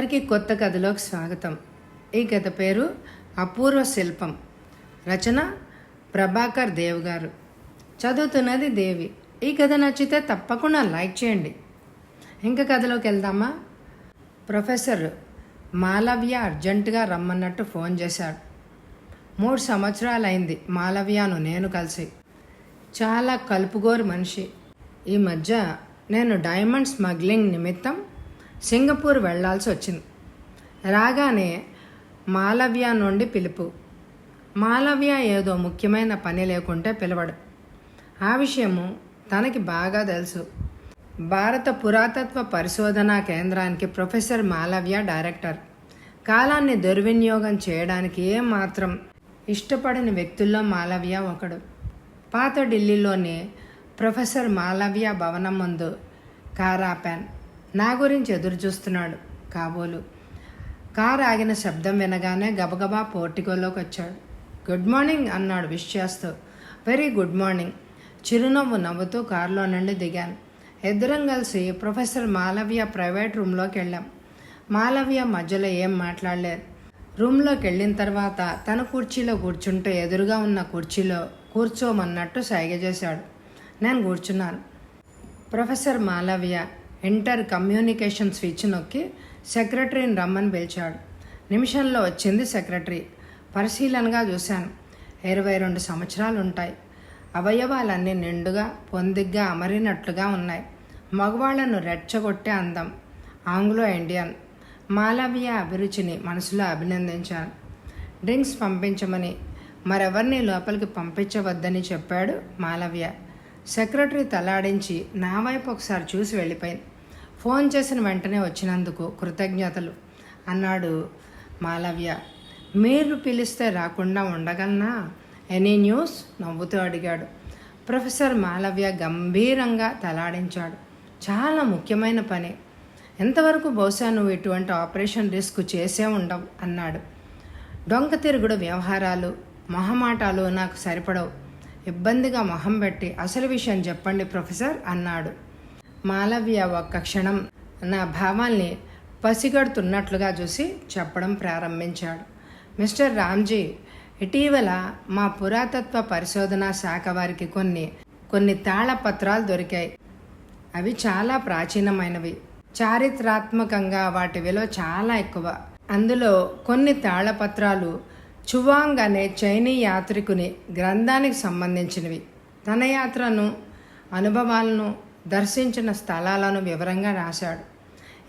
అందరికీ కొత్త కథలోకి స్వాగతం. ఈ కథ పేరు అపూర్వ శిల్పం. రచన ప్రభాకర్ దేవ్ గారు. చదువుతున్నది దేవి. ఈ కథ నచ్చితే తప్పకుండా లైక్ చేయండి. ఇంకా కథలోకి వెళ్దామా? ప్రొఫెసర్ మాలవ్య అర్జెంటుగా రమ్మన్నట్టు ఫోన్ చేశాడు. 3 సంవత్సరాలైంది మాలవ్యను నేను కలిసి. చాలా కలుపుగోరు మనిషి. ఈ మధ్య నేను డైమండ్ స్మగ్లింగ్ నిమిత్తం సింగపూర్ వెళ్లాల్సి వచ్చింది. రాగానే మాలవ్య నుండి పిలుపు. మాలవ్య ఏదో ముఖ్యమైన పని లేకుంటే పిలవడు. ఆ విషయము తనకి బాగా తెలుసు. భారత పురాతత్వ పరిశోధనా కేంద్రానికి ప్రొఫెసర్ మాలవ్య డైరెక్టర్. కాలాన్ని దుర్వినియోగం చేయడానికి ఏమాత్రం ఇష్టపడని వ్యక్తుల్లో మాలవ్య ఒకడు. పాత ఢిల్లీలోని ప్రొఫెసర్ మాలవ్య భవనం ముందు కారు ఆపాను. నా గురించి ఎదురు చూస్తున్నాడు కాబోలు. కారు ఆగిన శబ్దం వినగానే గబగబా పోర్టికోలోకి వచ్చాడు. గుడ్ మార్నింగ్ అన్నాడు విష్ చేస్తూ. Very good morning. చిరునవ్వు నవ్వుతూ కారులో నుండి దిగాను. ఇద్దరం కలిసి ప్రొఫెసర్ మాలవ్య ప్రైవేట్ రూమ్లోకి వెళ్ళాం. మాలవ్య మధ్యలో ఏం మాట్లాడలేదు. రూమ్లోకి వెళ్ళిన తర్వాత తన కుర్చీలో కూర్చుంటే ఎదురుగా ఉన్న కుర్చీలో కూర్చోమన్నట్టు సైగ చేశాడు. నేను కూర్చున్నాను. Professor Malaviya inter communication switch నొక్కి సెక్రటరీని రమ్మని పిలిచాడు. నిమిషంలో వచ్చింది సెక్రటరీ. పరిశీలనగా చూశాను. 22 సంవత్సరాలు ఉంటాయి. అవయవాలన్నీ నిండుగా పొందిగ్గా అమరినట్లుగా ఉన్నాయి. మగవాళ్లను రెచ్చగొట్టే అందం. Anglo Indian. మాలవ్య అభిరుచిని మనసులో అభినందించాను. డ్రింక్స్ పంపించమని, మరెవరిని లోపలికి పంపించవద్దని చెప్పాడు మాలవ్య. సెక్రటరీ తలాడించి నా వైపు ఒకసారి చూసి వెళ్ళిపోయింది. ఫోన్ చేసిన వెంటనే వచ్చినందుకు కృతజ్ఞతలు అన్నాడు మాలవ్య. మీరు పిలిస్తే రాకుండా ఉండగలనా? Any news? నవ్వుతూ అడిగాడు. ప్రొఫెసర్ మాలవ్య గంభీరంగా తలాడించాడు. చాలా ముఖ్యమైన పని. ఎంతవరకు బహుశా నువ్వు ఇటువంటి ఆపరేషన్ రిస్క్ చేసే ఉండవు అన్నాడు. డొంక తిరుగుడు వ్యవహారాలు, మొహమాటాలు నాకు సరిపడవు. ఇబ్బందిగా మొహం పెట్టి అసలు విషయం చెప్పండి ప్రొఫెసర్ అన్నాడు. మాలవ్య ఒక్క క్షణం నా భావాల్ని పసిగడుతున్నట్లుగా చూసి చెప్పడం ప్రారంభించాడు. మిస్టర్ రామ్జీ, ఇటీవల మా పురాతత్వ పరిశోధనా శాఖ వారికి కొన్ని తాళపత్రాలు దొరికాయి. అవి చాలా ప్రాచీనమైనవి. చారిత్రాత్మకంగా వాటి విలువ చాలా ఎక్కువ. అందులో కొన్ని తాళపత్రాలు చువాంగ్ అనే చైనీ యాత్రికుని గ్రంథానికి సంబంధించినవి. తన యాత్రను, అనుభవాలను, దర్శించిన స్థలాలను వివరంగా రాశాడు.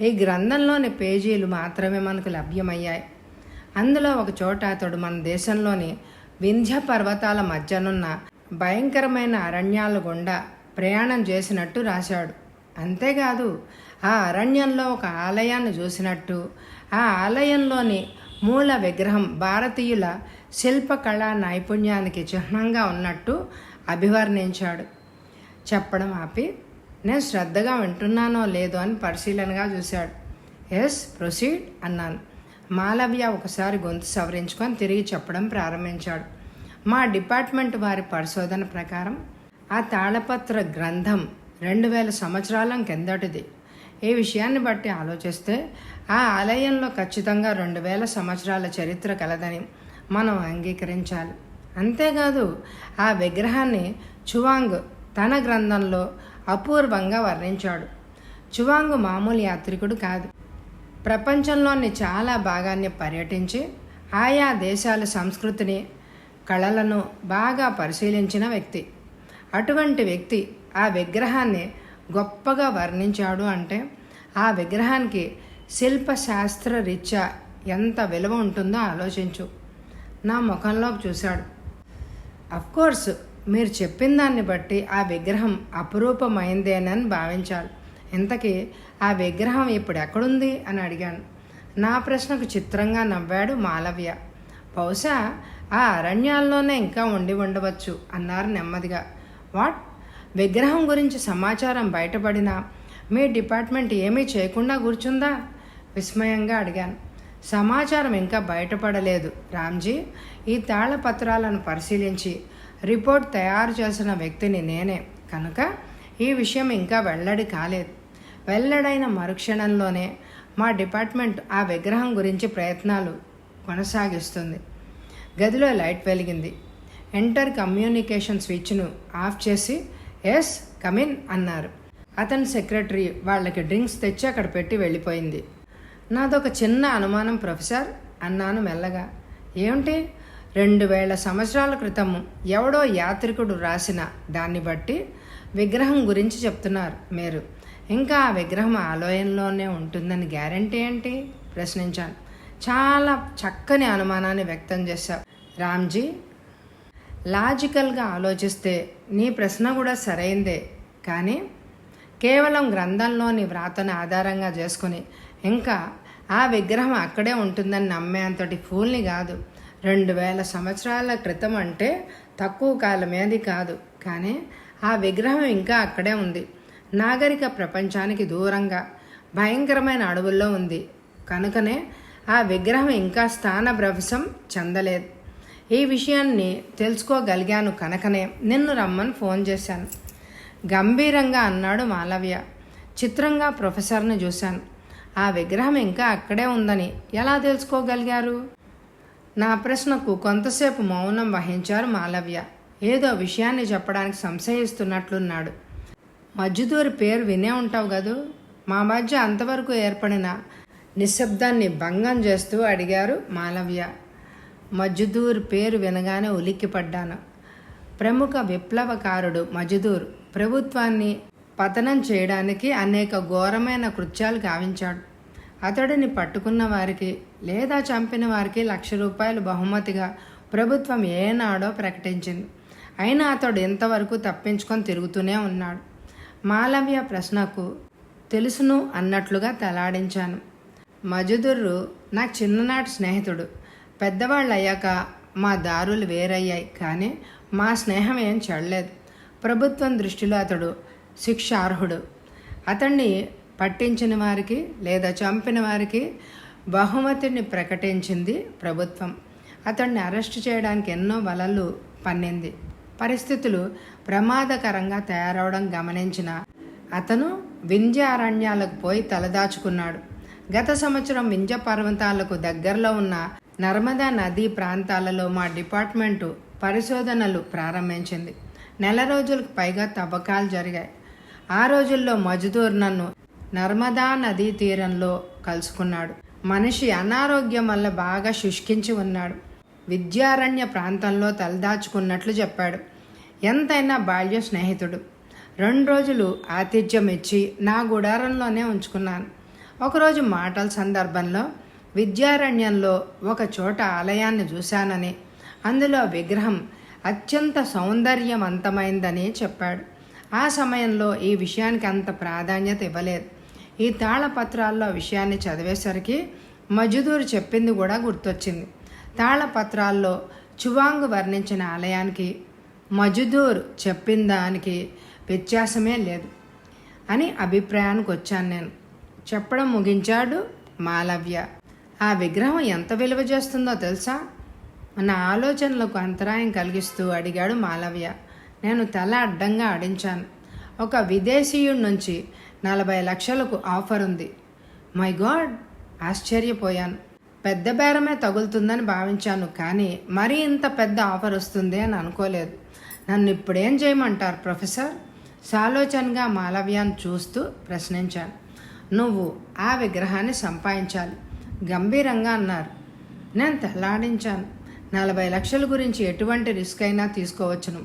ఈ గ్రంథంలోని పేజీలు మాత్రమే మనకు లభ్యమయ్యాయి. అందులో ఒక చోట అతడు మన దేశంలోని వింధ్య పర్వతాల మధ్యనున్న భయంకరమైన అరణ్యాల గుండా ప్రయాణం చేసినట్టు రాశాడు. అంతేకాదు, ఆ అరణ్యంలో ఒక ఆలయాన్ని చూసినట్టు, ఆ ఆలయంలోని మూల విగ్రహం భారతీయుల శిల్పకళా నైపుణ్యానికి చిహ్నంగా ఉన్నట్టు అభివర్ణించాడు. చెప్పడం ఆపి నేను శ్రద్ధగా వింటున్నానో లేదో అని పరిశీలనగా చూశాడు. ఎస్, ప్రొసీడ్ అన్నాను. మాలవ్య ఒకసారి గొంతు సవరించుకొని తిరిగి చెప్పడం ప్రారంభించాడు. మా డిపార్ట్మెంట్ వారి పరిశోధన ప్రకారం ఆ తాళపత్ర గ్రంథం 2000 సంవత్సరాల కిందటిది. ఈ విషయాన్ని బట్టి ఆలోచిస్తే ఆ ఆలయంలో ఖచ్చితంగా 2000 సంవత్సరాల చరిత్ర కలదని మనం అంగీకరించాలి. అంతేకాదు, ఆ విగ్రహాన్ని చువాంగ్ తన గ్రంథంలో అపూర్వంగా వర్ణించాడు. చువాంగ్ మామూలు యాత్రికుడు కాదు. ప్రపంచంలోని చాలా భాగాన్ని పర్యటించి ఆయా దేశాల సంస్కృతిని, కళలను బాగా పరిశీలించిన వ్యక్తి. అటువంటి వ్యక్తి ఆ విగ్రహాన్ని గొప్పగా వర్ణించాడు అంటే ఆ విగ్రహానికి శిల్పశాస్త్ర రీత్యా ఎంత విలువ ఉంటుందో ఆలోచించు. నా ముఖంలోకి చూశాడు. అఫ్కోర్స్, మీరు చెప్పిన దాన్ని బట్టి ఆ విగ్రహం అపురూపమైందేనని భావించాలి. ఇంతకీ ఆ విగ్రహం ఇప్పుడు ఎక్కడుంది అని అడిగాను. నా ప్రశ్నకు చిత్రంగా నవ్వాడు మాలవ్య. బహుశా ఆ అరణ్యాల్లోనే ఇంకా ఉండి ఉండవచ్చు అన్నారు నెమ్మదిగా. వాట్? విగ్రహం గురించి సమాచారం బయటపడినా మీ డిపార్ట్మెంట్ ఏమీ చేయకుండా కూర్చుందా? విస్మయంగా అడిగాను. సమాచారం ఇంకా బయటపడలేదు రామ్జీ. ఈ తాళపత్రాలను పరిశీలించి రిపోర్ట్ తయారు చేసిన వ్యక్తిని నేనే కనుక ఈ విషయం ఇంకా వెల్లడి కాలేదు. వెల్లడైన మరుక్షణంలోనే మా డిపార్ట్మెంట్ ఆ విగ్రహం గురించి ప్రయత్నాలు కొనసాగిస్తుంది. గదిలో లైట్ వెలిగింది. ఎంటర్ కమ్యూనికేషన్ స్విచ్ను ఆఫ్ చేసి ఎస్ కమిన్ అన్నారు. అతని సెక్రటరీ వాళ్ళకి డ్రింక్స్ తెచ్చి అక్కడ పెట్టి వెళ్ళిపోయింది. నాదొక చిన్న అనుమానం ప్రొఫెసర్ అన్నాను మెల్లగా. ఏమిటి? 2000 సంవత్సరాల క్రితం ఎవడో యాత్రికుడు రాసిన దాన్ని బట్టి విగ్రహం గురించి చెప్తున్నారు మీరు. ఇంకా ఆ విగ్రహం ఆలయంలోనే ఉంటుందని గ్యారంటీ ఏంటి? ప్రశ్నించాను. చాలా చక్కని అనుమానాన్ని వ్యక్తం చేశావు రామ్జీ. లాజికల్గా ఆలోచిస్తే నీ ప్రశ్న కూడా సరైందే, కానీ కేవలం గ్రంథంలోని వ్రాతను ఆధారంగా చేసుకుని ఇంకా ఆ విగ్రహం అక్కడే ఉంటుందని నమ్మే అంతటి ఫూల్ని కాదు. 2000 సంవత్సరాల క్రితం అంటే తక్కువ కాలమేది కాదు, కానీ ఆ విగ్రహం ఇంకా అక్కడే ఉంది. నాగరిక ప్రపంచానికి దూరంగా భయంకరమైన అడవుల్లో ఉంది. కనుకనే ఆ విగ్రహం ఇంకా స్థానభ్రంశం చెందలేదు. ఈ విషయాన్ని తెలుసుకోగలిగాను కనుకనే నిన్ను రమ్మని ఫోన్ చేశాను, గంభీరంగా అన్నాడు మాలవ్య. చిత్రంగా ప్రొఫెసర్ని చూశాను. ఆ విగ్రహం ఇంకా అక్కడే ఉందని ఎలా తెలుసుకోగలిగారు? నా ప్రశ్నకు కొంతసేపు మౌనం వహించారు మాలవ్య. ఏదో విషయాన్ని చెప్పడానికి సంశయిస్తున్నట్లున్నాడు. మజ్జుదూరి పేరు వినే ఉంటావు కదూ? మా మధ్య అంతవరకు ఏర్పడిన నిశ్శబ్దాన్ని భంగం చేస్తూ అడిగారు మాలవ్య. మజ్జుదూర్ పేరు వినగానే ఉలిక్కిపడ్డాను. ప్రముఖ విప్లవకారుడు మజ్జుదూర్ ప్రభుత్వాన్ని పతనం చేయడానికి అనేక ఘోరమైన కృత్యాలు గావించాడు. అతడిని పట్టుకున్న వారికి లేదా చంపిన వారికి ₹1,00,000 బహుమతిగా ప్రభుత్వం ఏనాడో ప్రకటించింది. అయినా అతడు ఇంతవరకు తప్పించుకొని తిరుగుతూనే ఉన్నాడు. మాలవ్య ప్రశ్నకు తెలుసును అన్నట్లుగా తలాడించాను. మజుదుర్రు నాకు చిన్ననాటి స్నేహితుడు. పెద్దవాళ్ళు అయ్యాక మా దారులు వేరయ్యాయి, కానీ మా స్నేహం ఏం చెడలేదు. ప్రభుత్వం దృష్టిలో అతడు శిక్షార్హుడు. అతన్ని పట్టించిన వారికి లేదా చంపిన వారికి బహుమతిని ప్రకటించింది ప్రభుత్వం. అతన్ని అరెస్టు చేయడానికి ఎన్నో వలలు పన్నింది. పరిస్థితులు ప్రమాదకరంగా తయారవడం గమనించిన అతను వింధ్య అరణ్యాలకు పోయి తలదాచుకున్నాడు. గత సంవత్సరం వింధ్య పర్వతాలకు దగ్గరలో ఉన్న నర్మదా నదీ ప్రాంతాలలో మా డిపార్ట్మెంటు పరిశోధనలు ప్రారంభించింది. 4 రోజులకు పైగా తవ్వకాలు జరిగాయి. ఆ రోజుల్లో మజుదూర్ నన్ను నర్మదా నదీ తీరంలో కలుసుకున్నాడు. మనిషి అనారోగ్యం వల్ల బాగా శుష్కించి ఉన్నాడు. విద్యారణ్య ప్రాంతంలో తలదాచుకున్నట్లు చెప్పాడు. ఎంతైనా బాల్య స్నేహితుడు. 2 రోజులు ఆతిథ్యం ఇచ్చి నా గుడారంలోనే ఉంచుకున్నాను. ఒకరోజు మాటల సందర్భంలో విద్యారణ్యంలో ఒక చోట ఆలయాన్ని చూశానని, అందులో విగ్రహం అత్యంత సౌందర్యవంతమైందని చెప్పాడు. ఆ సమయంలో ఈ విషయానికి అంత ప్రాధాన్యత ఇవ్వలేదు. ఈ తాళపత్రాల్లో విషయాన్ని చదివేసరికి మజుదూర్ చెప్పింది కూడా గుర్తొచ్చింది. తాళపత్రాల్లో చువాంగ్ వర్ణించిన ఆలయానికి మజుదూర్ చెప్పిన దానికి వ్యత్యాసమే లేదు అని అభిప్రాయానికి వచ్చాను నేను. చెప్పడం ముగించాడు మాలవ్య. ఆ విగ్రహం ఎంత విలువ చేస్తుందో తెలుసా? నా ఆలోచనలకు అంతరాయం కలిగిస్తూ అడిగాడు మాలవ్య. నేను తల అడ్డంగా ఆడించాను. ఒక విదేశీయుడి నుంచి 40 లక్షలకు ఆఫర్ ఉంది. మై గాడ్, ఆశ్చర్యపోయాను. పెద్ద బేరమే తగులుతుందని భావించాను, కానీ మరీ ఇంత పెద్ద ఆఫర్ వస్తుంది అని అనుకోలేదు. నన్ను ఇప్పుడేం చేయమంటారు ప్రొఫెసర్? సాలోచనగా మాలవ్యాన్ని చూస్తూ ప్రశ్నించాను. నువ్వు ఆ విగ్రహాన్ని సంపాదించాలి, గంభీరంగా అన్నారు. నేను తెల్లాడించాను. 40 లక్షల గురించి ఎటువంటి రిస్క్ అయినా తీసుకోవచ్చును.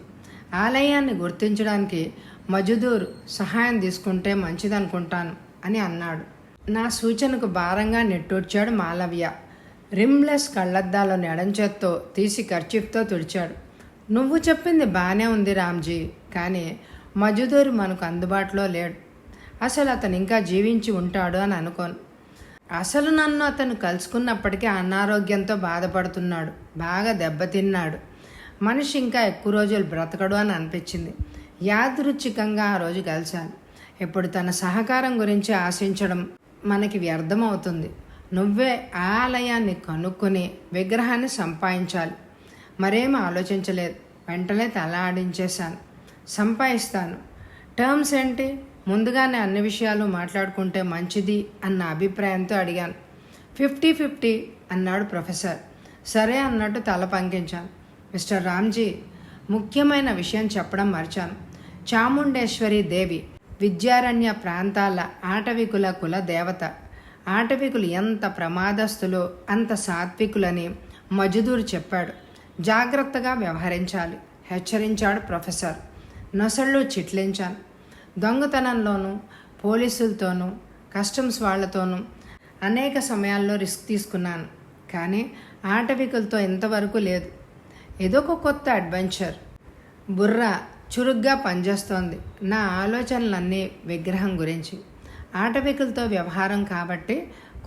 ఆలయాన్ని గుర్తించడానికి మజుదూర్ సహాయం తీసుకుంటే మంచిదనుకుంటాను అని అన్నాడు. నా సూచనకు భారంగా నిట్టూర్చాడు మాలవ్య. రిమ్లెస్ కళ్ళద్దాలను ఎడంచేత్తో తీసి కర్చీఫ్తో తుడిచాడు. నువ్వు చెప్పింది బాగానే ఉంది రామ్జీ, కానీ మజుదూర్ మనకు అందుబాటులో లేడు. అసలు అతను ఇంకా జీవించి ఉంటాడు అని అనుకోను. అసలు నన్ను అతను కలుసుకున్నప్పటికీ అనారోగ్యంతో బాధపడుతున్నాడు, బాగా దెబ్బతిన్నాడు. మనిషి ఇంకా ఎక్కువ రోజులు బ్రతకడు అని అనిపించింది. యాదృచ్ఛికంగా ఆ రోజు కలిశాను. ఇప్పుడు తన సహకారం గురించి ఆశించడం మనకి వ్యర్థమవుతుంది. నువ్వే ఆలయాన్ని కనుక్కొని విగ్రహాన్ని సంపాదించాలి. మరేం ఆలోచించలేదు. వెంటనే తల ఆడించేశాను. సంపాదిస్తాను. టర్మ్స్ ఏంటి? ముందుగానే అన్ని విషయాలు మాట్లాడుకుంటే మంచిది అన్న అభిప్రాయంతో అడిగాను. 50-50 అన్నాడు ప్రొఫెసర్. సరే అన్నట్టు తల పంకించాను. మిస్టర్ రామ్జీ, ముఖ్యమైన విషయం చెప్పడం మర్చాను. చాముండేశ్వరి దేవి విద్యారణ్య ప్రాంతాల ఆటవికుల కుల దేవత. ఆటవికులు ఎంత ప్రమాదస్తులో అంత సాత్వికులని మజుదూర్ చెప్పాడు. జాగ్రత్తగా వ్యవహరించాలి హెచ్చరించాడు ప్రొఫెసర్. నొసళ్ళు చిట్లించాను. దొంగతనంలోనూ పోలీసులతోనూ కస్టమ్స్ వాళ్లతోనూ అనేక సమయాల్లో రిస్క్ తీసుకున్నాను, కానీ ఆటవికులతో ఇంతవరకు లేదు. ఇదొక కొత్త అడ్వెంచర్. బుర్ర చురుగ్గా పనిచేస్తోంది. నా ఆలోచనలన్నీ విగ్రహం గురించి. ఆటవికులతో వ్యవహారం కాబట్టి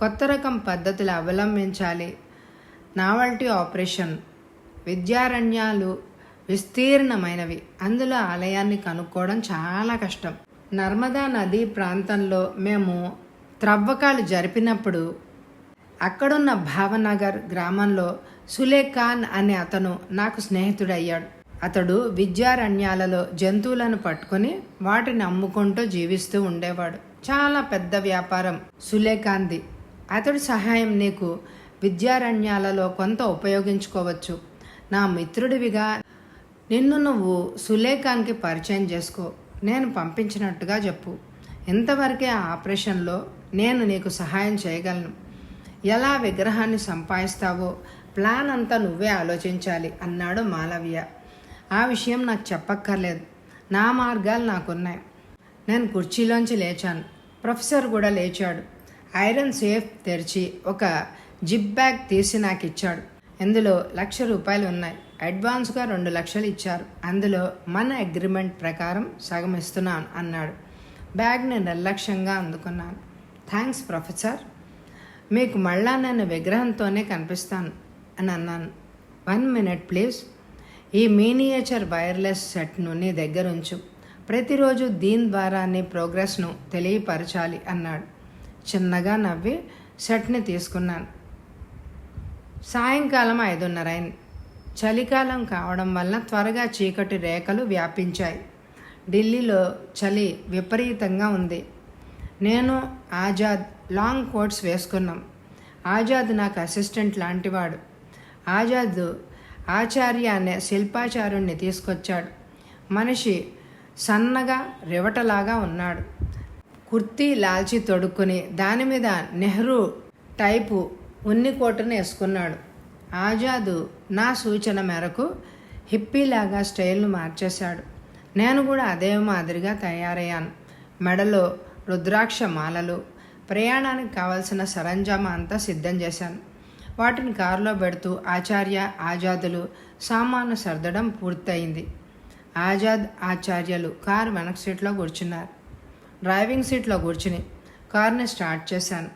కొత్త రకం పద్ధతులు అవలంబించాలి. Novelty operation. విద్యారణ్యాలు విస్తీర్ణమైనవి. అందులో ఆలయాన్ని కనుక్కోవడం చాలా కష్టం. నర్మదా నదీ ప్రాంతంలో మేము త్రవ్వకాలు జరిపినప్పుడు అక్కడున్న భావనగర్ గ్రామంలో సులేఖాన్ అనే అతను నాకు స్నేహితుడయ్యాడు. అతడు విద్యారణ్యాలలో జంతువులను పట్టుకుని వాటిని అమ్ముకుంటూ జీవిస్తూ ఉండేవాడు. చాలా పెద్ద వ్యాపారం సులేఖాన్ది. అతడి సహాయం నీకు విద్యారణ్యాలలో కొంత ఉపయోగించుకోవచ్చు. నా మిత్రుడివిగా నిన్ను నువ్వు సులేఖాన్కి పరిచయం చేసుకో. నేను పంపించినట్టుగా చెప్పు. ఇంతవరకే ఆ ఆపరేషన్లో నేను నీకు సహాయం చేయగలను. ఎలా విగ్రహాన్ని సంపాదిస్తావో ప్లాన్ అంతా నువ్వే ఆలోచించాలి అన్నాడు మాలవ్య. ఆ విషయం నాకు చెప్పక్కర్లేదు. నా మార్గాలు నాకున్నాయి. నేను కుర్చీలోంచి లేచాను. ప్రొఫెసర్ కూడా లేచాడు. ఐరన్ సేఫ్ తెరిచి ఒక జిప్ బ్యాగ్ తీసి నాకు ఇచ్చాడు. ఇందులో ₹1,00,000 ఉన్నాయి. అడ్వాన్స్గా 2 లక్షలు ఇచ్చారు. అందులో మన అగ్రిమెంట్ ప్రకారం సగం ఇస్తున్నాను అన్నాడు. బ్యాగ్ని నిర్లక్ష్యంగా అందుకున్నాను. Thanks professor. మీకు మళ్ళా నేను విగ్రహంతోనే కనిపిస్తాను అని అన్నాను. 1 మినిట్ ప్లీజ్. ఈ మినియేచర్ వైర్లెస్ సెట్ను నీ దగ్గర ఉంచు. ప్రతిరోజు దీని ద్వారా నీ ప్రోగ్రెస్ను తెలియపరచాలి అన్నాడు. చిన్నగా నవ్వి సెట్ని తీసుకున్నాను. సాయంకాలం 5:30 అయింది. చలికాలం కావడం వలన త్వరగా చీకటి రేఖలు వ్యాపించాయి. ఢిల్లీలో చలి విపరీతంగా ఉంది. నేను ఆజాద్ లాంగ్ కోట్స్ వేసుకున్నాం. ఆజాద్ నాకు అసిస్టెంట్ లాంటివాడు. ఆజాద్ ఆచార్య అనే శిల్పాచార్యుణ్ణి తీసుకొచ్చాడు. మనిషి సన్నగా రివటలాగా ఉన్నాడు. కుర్తీ లాల్చి తొడుక్కుని దాని మీద నెహ్రూ టైపు ఉన్ని కోటును వేసుకున్నాడు. ఆజాద్ నా సూచన మేరకు హిప్పీలాగా స్టైల్ను మార్చేశాడు. నేను కూడా అదే మాదిరిగా తయారయ్యాను. మెడలో రుద్రాక్ష మాలలు, ప్రయాణానికి కావలసిన సరంజామా అంతా సిద్ధం చేశాను. వాటిని కారులో పెడుతూ ఆజాదులు సామాను సర్దడం పూర్తయింది. ఆజాద్ ఆచార్యులు కారు వెనక సీట్లో కూర్చున్నారు. డ్రైవింగ్ సీట్లో కూర్చుని కారుని స్టార్ట్ చేశాను.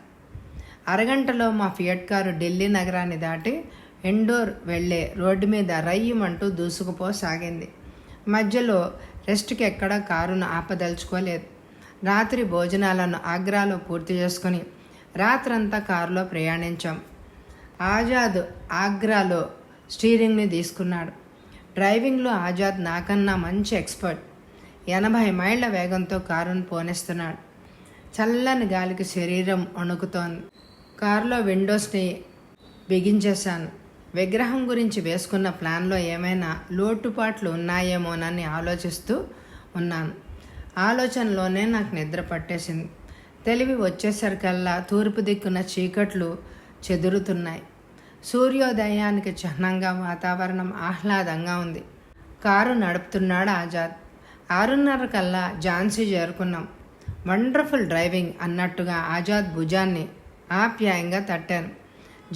అరగంటలో మా ఫియట్ కారు ఢిల్లీ నగరాన్ని దాటి ఇండోర్ వెళ్లే రోడ్డు మీద రయ్యమంటూ దూసుకుపోసాగింది. మధ్యలో రెస్ట్కి ఎక్కడా కారును ఆపదలుచుకోలేదు. రాత్రి భోజనాలను ఆగ్రాలో పూర్తి చేసుకుని రాత్రంతా కారులో ప్రయాణించాం. ఆజాద్ ఆగ్రాలో స్టీరింగ్ని తీసుకున్నాడు. డ్రైవింగ్లో ఆజాద్ నాకన్నా మంచి ఎక్స్పర్ట్. 80 మైళ్ళ వేగంతో కారును పోనిస్తున్నాడు. చల్లని గాలికి శరీరం వణుకుతోంది. కారులో విండోస్ని బిగించేశాను. విగ్రహం గురించి వేసుకున్న ప్లాన్లో ఏమైనా లోటుపాట్లు ఉన్నాయేమోనని ఆలోచిస్తూ ఉన్నాను. ఆలోచనలోనే నాకు నిద్ర పట్టేసింది. తెలివి వచ్చేసరికల్లా తూర్పు దిక్కున చీకట్లు చెదురుతున్నాయి. సూర్యోదయానికి చిహ్నంగా వాతావరణం ఆహ్లాదంగా ఉంది. కారు నడుపుతున్నాడు ఆజాద్. 6:30 కల్లా ఝాన్సీ చేరుకున్నాం. వండర్ఫుల్ డ్రైవింగ్ అన్నట్టుగా ఆజాద్ భుజాన్ని ఆప్యాయంగా తట్టాను.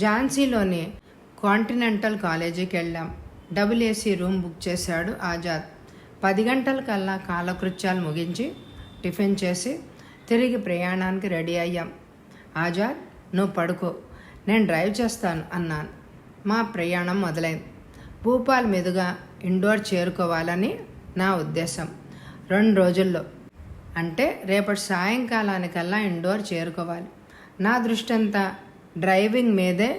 ఝాన్సీలోని కాంటినెంటల్ కాలేజీకి వెళ్ళాం. AC రూమ్ బుక్ చేశాడు ఆజాద్. 10 గంటల కల్లా కాలకృత్యాలు ముగించి టిఫిన్ చేసి తిరిగి ప్రయాణానికి రెడీ అయ్యాం. ఆజాద్, నువ్వు పడుకో, నేను డ్రైవ్ చేస్తాను అన్నాను. మా ప్రయాణం మొదలైంది. భూపాల్ మీదుగా ఇండోర్ చేరుకోవాలని నా ఉద్దేశం. 2 రోజుల్లో, అంటే రేపటి సాయంకాలానికల్లా ఇండోర్ చేరుకోవాలి. నా దృష్టి అంతా డ్రైవింగ్ మీదే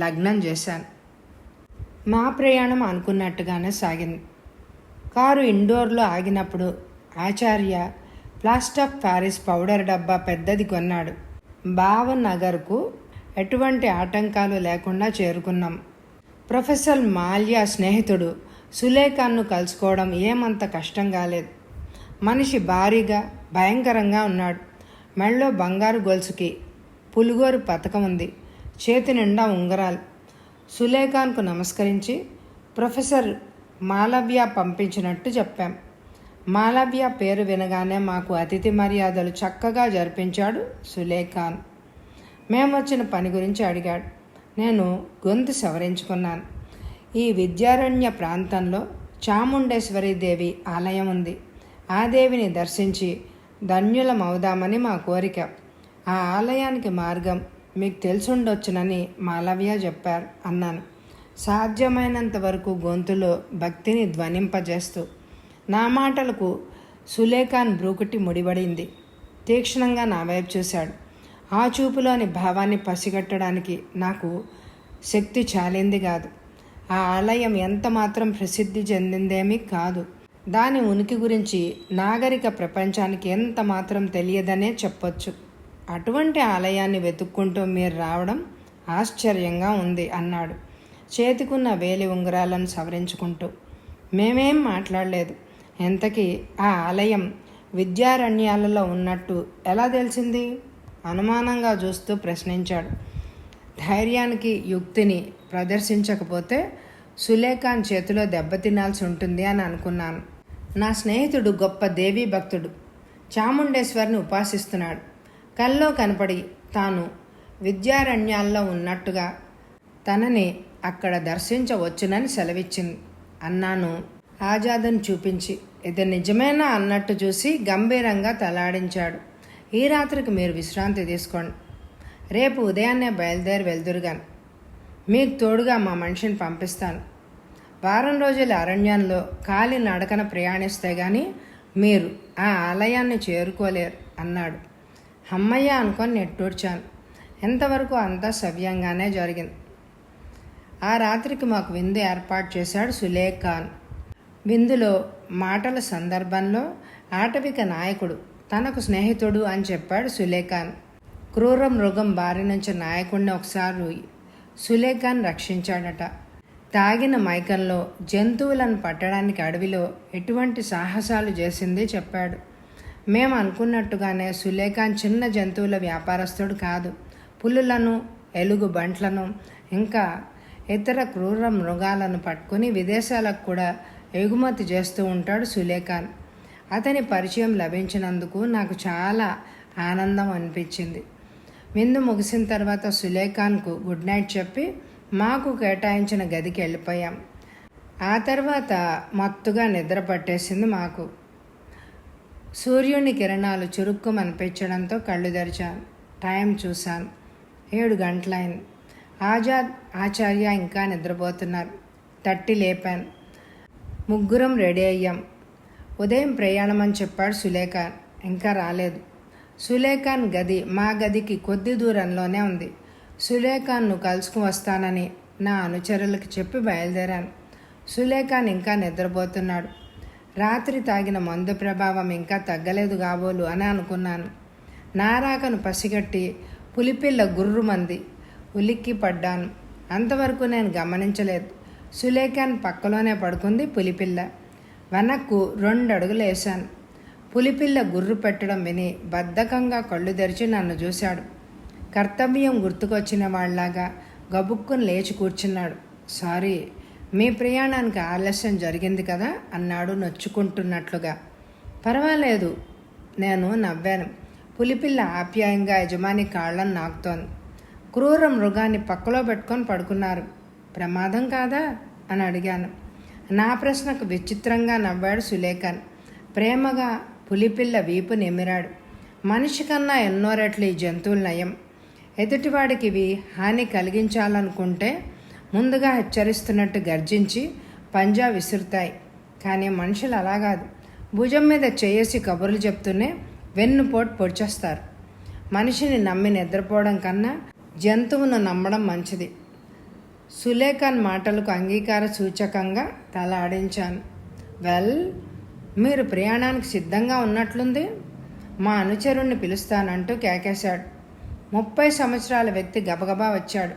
లగ్నం చేశాను. మా ప్రయాణం అనుకున్నట్టుగానే సాగింది. కారు ఇండోర్లో ఆగినప్పుడు ఆచార్య ప్లాస్టర్ ఆఫ్ ప్యారిస్ పౌడర్ డబ్బా పెద్దది కొన్నాడు. భావన్ నగర్కు ఎటువంటి ఆటంకాలు లేకుండా చేరుకున్నాం. ప్రొఫెసర్ మాల్యా స్నేహితుడు సులేఖాన్ను కలుసుకోవడం ఏమంత కష్టం కాలేదు. మనిషి భారీగా భయంకరంగా ఉన్నాడు. మెళ్ళో బంగారు గొలుసుకి పులుగోరు పథకం ఉంది. చేతి నిండా ఉంగరాలు. సులేఖాన్కు నమస్కరించి ప్రొఫెసర్ మాలవ్య పంపించినట్టు చెప్పాం. మాలవ్య పేరు వినగానే మాకు అతిథి మర్యాదలు చక్కగా జరిపించాడు సులేఖాన్. మేమొచ్చిన పని గురించి అడిగాడు. నేను గొంతు సవరించుకున్నాను. ఈ విద్యారణ్య ప్రాంతంలో చాముండేశ్వరి దేవి ఆలయం ఉంది. ఆ దేవిని దర్శించి ధన్యులమవుదామని మా కోరిక. ఆ ఆలయానికి మార్గం మీకు తెలుసుండొచ్చునని మాలవ్య చెప్పారు అన్నాను, సాధ్యమైనంత వరకు గొంతులో భక్తిని ధ్వనింపజేస్తూ. నా మాటలకు సులేఖాన్ బ్రూకుటి ముడిపడింది. తీక్షణంగా నా వైపు చూశాడు. ఆ చూపులోని భావాన్ని పసిగట్టడానికి నాకు శక్తి చాలింది కాదు. ఆ ఆలయం ఎంత మాత్రం ప్రసిద్ధి చెందిందేమీ కాదు. దాని ఉనికి గురించి నాగరిక ప్రపంచానికి ఎంత మాత్రం తెలియదనే చెప్పొచ్చు. అటువంటి ఆలయాన్ని వెతుక్కుంటూ మీరు రావడం ఆశ్చర్యంగా ఉంది అన్నాడు, చేతికున్న వేలి ఉంగరాలను సవరించుకుంటూ. మేమేం మాట్లాడలేదు. ఎంతకీ ఆ ఆలయం విద్యారణ్యాలలో ఉన్నట్టు ఎలా తెలిసింది? అనుమానంగా చూస్తూ ప్రశ్నించాడు. ధైర్యానికి యుక్తిని ప్రదర్శించకపోతే సులేఖాన్ చేతిలో దెబ్బతినాల్సి ఉంటుంది అని అనుకున్నాను. నా స్నేహితుడు గొప్ప దేవీ భక్తుడు. చాముండేశ్వరిని ఉపాసిస్తున్నాడు. కల్లో కనపడి తాను విద్యారణ్యాల్లో ఉన్నట్టుగా తనని అక్కడ దర్శించవచ్చునని సెలవిచ్చింది అన్నాను ఆజాద్ను చూపించి. ఇది నిజమేనా అన్నట్టు చూసి గంభీరంగా తలాడించాడు. ఈ రాత్రికి మీరు విశ్రాంతి తీసుకోండి. రేపు ఉదయాన్నే బయలుదేరి వెళ్దురుగాను. మీకు తోడుగా మా మనిషిని పంపిస్తాను. వారం రోజుల అరణ్యంలో కాలి నడకన ప్రయాణిస్తే గాని మీరు ఆ ఆలయాన్ని చేరుకోలేరు అన్నాడు. అమ్మయ్య అనుకొని నెట్టూర్చాను. ఎంతవరకు అంతా సవ్యంగానే జరిగింది. ఆ రాత్రికి మాకు విందు ఏర్పాటు చేశాడు సులేఖాన్. విందులో మాటల సందర్భంలో ఆటవిక నాయకుడు తనకు స్నేహితుడు అని చెప్పాడు సులేఖాన్. క్రూర మృగం బారి నుంచి నాయకుడిని ఒకసారి సులేఖాన్ రక్షించాడట. తాగిన మైకంలో జంతువులను పట్టడానికి అడవిలో ఎటువంటి సాహసాలు చేసింది చెప్పాడు. మేము అనుకున్నట్టుగానే సులేఖాన్ చిన్న జంతువుల వ్యాపారస్తుడు కాదు. పులులను, ఎలుగు బంట్లను, ఇంకా ఇతర క్రూర మృగాలను పట్టుకుని విదేశాలకు కూడా ఎగుమతి చేస్తూ ఉంటాడు సులేఖాన్. అతని పరిచయం లభించినందుకు నాకు చాలా ఆనందం అనిపించింది. విందు ముగిసిన తర్వాత సులేఖాన్కు గుడ్ నైట్ చెప్పి మాకు కేటాయించిన గదికి వెళ్ళిపోయాం. ఆ తర్వాత మత్తుగా నిద్ర పట్టేసింది మాకు. సూర్యుని కిరణాలు చురుక్కుమనిపించడంతో కళ్ళు తెరిచాను. టైం చూశాను. 7 గంటలైంది. ఆజాద్, ఆచార్య ఇంకా నిద్రపోతున్నారు. తట్టి లేపాను. ముగ్గురం రెడీ అయ్యాం. ఉదయం ప్రయాణం అని చెప్పాడు సులేఖాన్. ఇంకా రాలేదు. సులేఖాన్ గది మా గదికి కొద్ది దూరంలోనే ఉంది. సులేఖాన్ను కలుసుకు వస్తానని నా అనుచరులకు చెప్పి బయలుదేరాను. సులేఖాన్ ఇంకా నిద్రపోతున్నాడు. రాత్రి తాగిన మందు ప్రభావం ఇంకా తగ్గలేదు కాబోలు అని అనుకున్నాను. నారాకను పసిగట్టి పులిపిల్ల గుర్రుమంది. ఉలిక్కి పడ్డాను. అంతవరకు నేను గమనించలేదు. సులేఖాన్ పక్కలోనే పడుకుంది పులిపిల్ల. వెనక్కు 2 అడుగులు వేశాను. పులిపిల్ల గుర్రు పెట్టడం విని బద్ధకంగా కళ్ళు తెరిచి నన్ను చూశాడు. కర్తవ్యం గుర్తుకొచ్చిన వాళ్ళలాగా గబుక్కుని లేచి కూర్చున్నాడు. సారీ, మీ ప్రయాణానికి ఆలస్యం జరిగింది కదా అన్నాడు నొచ్చుకుంటున్నట్లుగా. పర్వాలేదు, నేను నవ్వాను. పులిపిల్ల ఆప్యాయంగా యజమాని కాళ్ళను నాకుతోంది. క్రూర మృగాన్ని పక్కలో పెట్టుకొని పడుకున్నారు. ప్రమాదం కాదా అని అడిగాను. నా ప్రశ్నకు విచిత్రంగా నవ్వాడు సులేఖాన్. ప్రేమగా పులిపిల్ల వీపు నిమిరాడు. మనిషి కన్నా ఎన్నో రెట్లు ఈ జంతువులు నయం. ఎదుటివాడికి ఇవి హాని కలిగించాలనుకుంటే ముందుగా హెచ్చరిస్తున్నట్టు గర్జించి పంజా విసురుతాయి. కానీ మనుషులు అలా కాదు. భుజం మీద చేసి కబుర్లు చెప్తూనే వెన్నుపోటు పొడిచేస్తారు. మనిషిని నమ్మి నిద్రపోవడం కన్నా జంతువును నమ్మడం మంచిది. సులేఖాన్ మాటలకు అంగీకార సూచకంగా తల ఆడించాను. వెల్, మీరు ప్రయాణానికి సిద్ధంగా ఉన్నట్లుంది. మా అనుచరుణ్ణి పిలుస్తానంటూ కేకేశాడు. 30 సంవత్సరాల వ్యక్తి గబగబా వచ్చాడు.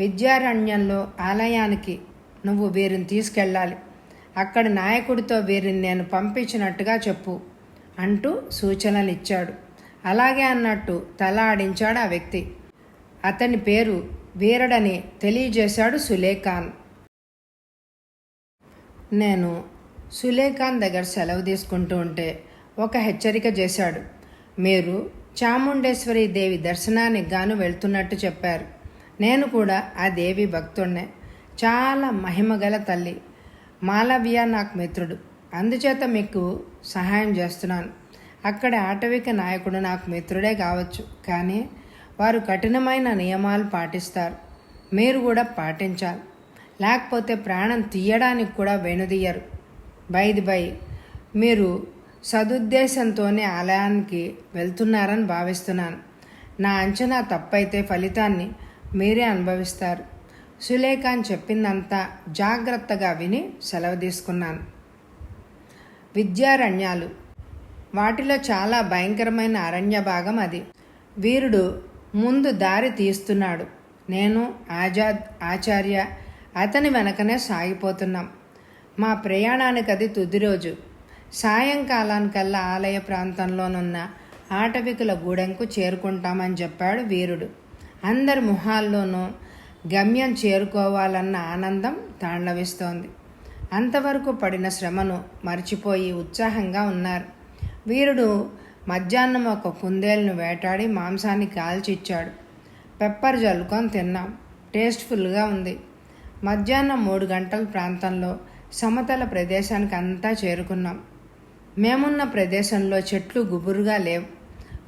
విద్యారణ్యంలో ఆలయానికి నువ్వు వీరిని తీసుకెళ్ళాలి. అక్కడి నాయకుడితో వీరిని నేను పంపించినట్టుగా చెప్పు అంటూ సూచనలు ఇచ్చాడు. అలాగే అన్నట్టు తల ఆడించాడు ఆ వ్యక్తి. అతని పేరు వీరడని తెలియజేశాడు సులేఖాన్. నేను సులేఖాన్ దగ్గర సెలవు తీసుకుంటూ ఉంటే ఒక హెచ్చరిక చేశాడు. మీరు చాముండేశ్వరి దేవి దర్శనానికి గాను వెళ్తున్నట్టు చెప్పారు. నేను కూడా ఆ దేవి భక్తుడినే. చాలా మహిమగల తల్లి. మాలవ్య నాకు మిత్రుడు. అందుచేత మీకు సహాయం చేస్తున్నాను. అక్కడ ఆటవిక నాయకుడు నాకు మిత్రుడే కావచ్చు, కానీ వారు కఠినమైన నియమాలు పాటిస్తారు. మీరు కూడా పాటించాలి. లేకపోతే ప్రాణం తీయడానికి కూడా వెనుదీయరు. బై మీరు సదుద్దేశంతోనే ఆలయానికి వెళ్తున్నారని భావిస్తున్నాను. నా అంచనా తప్పైతే ఫలితాన్ని మీరే అనుభవిస్తారు. సులేఖాన్ చెప్పిందంతా జాగ్రత్తగా విని సెలవు తీసుకున్నాను. విద్యారణ్యాలు. వాటిలో చాలా భయంకరమైన అరణ్య భాగం అది. వీరుడు ముందు దారి తీస్తున్నాడు. నేను ఆజాద్, ఆచార్య అతని వెనకనే సాగిపోతున్నాం. మా ప్రయాణానికి అది తుది రోజు. సాయంకాలానికల్లా ఆలయ ప్రాంతంలోనున్న ఆటవికుల గూడెంకు చేరుకుంటామని చెప్పాడు వీరుడు. అందరి మొహాల్లోనూ గమ్యం చేరుకోవాలన్న ఆనందం తాండవిస్తోంది. అంతవరకు పడిన శ్రమను మర్చిపోయి ఉత్సాహంగా ఉన్నారు. వీరుడు మధ్యాహ్నం ఒక కుందేలును వేటాడి మాంసాన్ని కాల్చిచ్చాడు. పెప్పర్ జల్లుకొని తిన్నాం. టేస్ట్ఫుల్గా ఉంది. మధ్యాహ్నం 3 గంటల ప్రాంతంలో సమతల ప్రదేశానికి అంతా చేరుకున్నాం. మేమున్న ప్రదేశంలో చెట్లు గుబురుగా లేవు.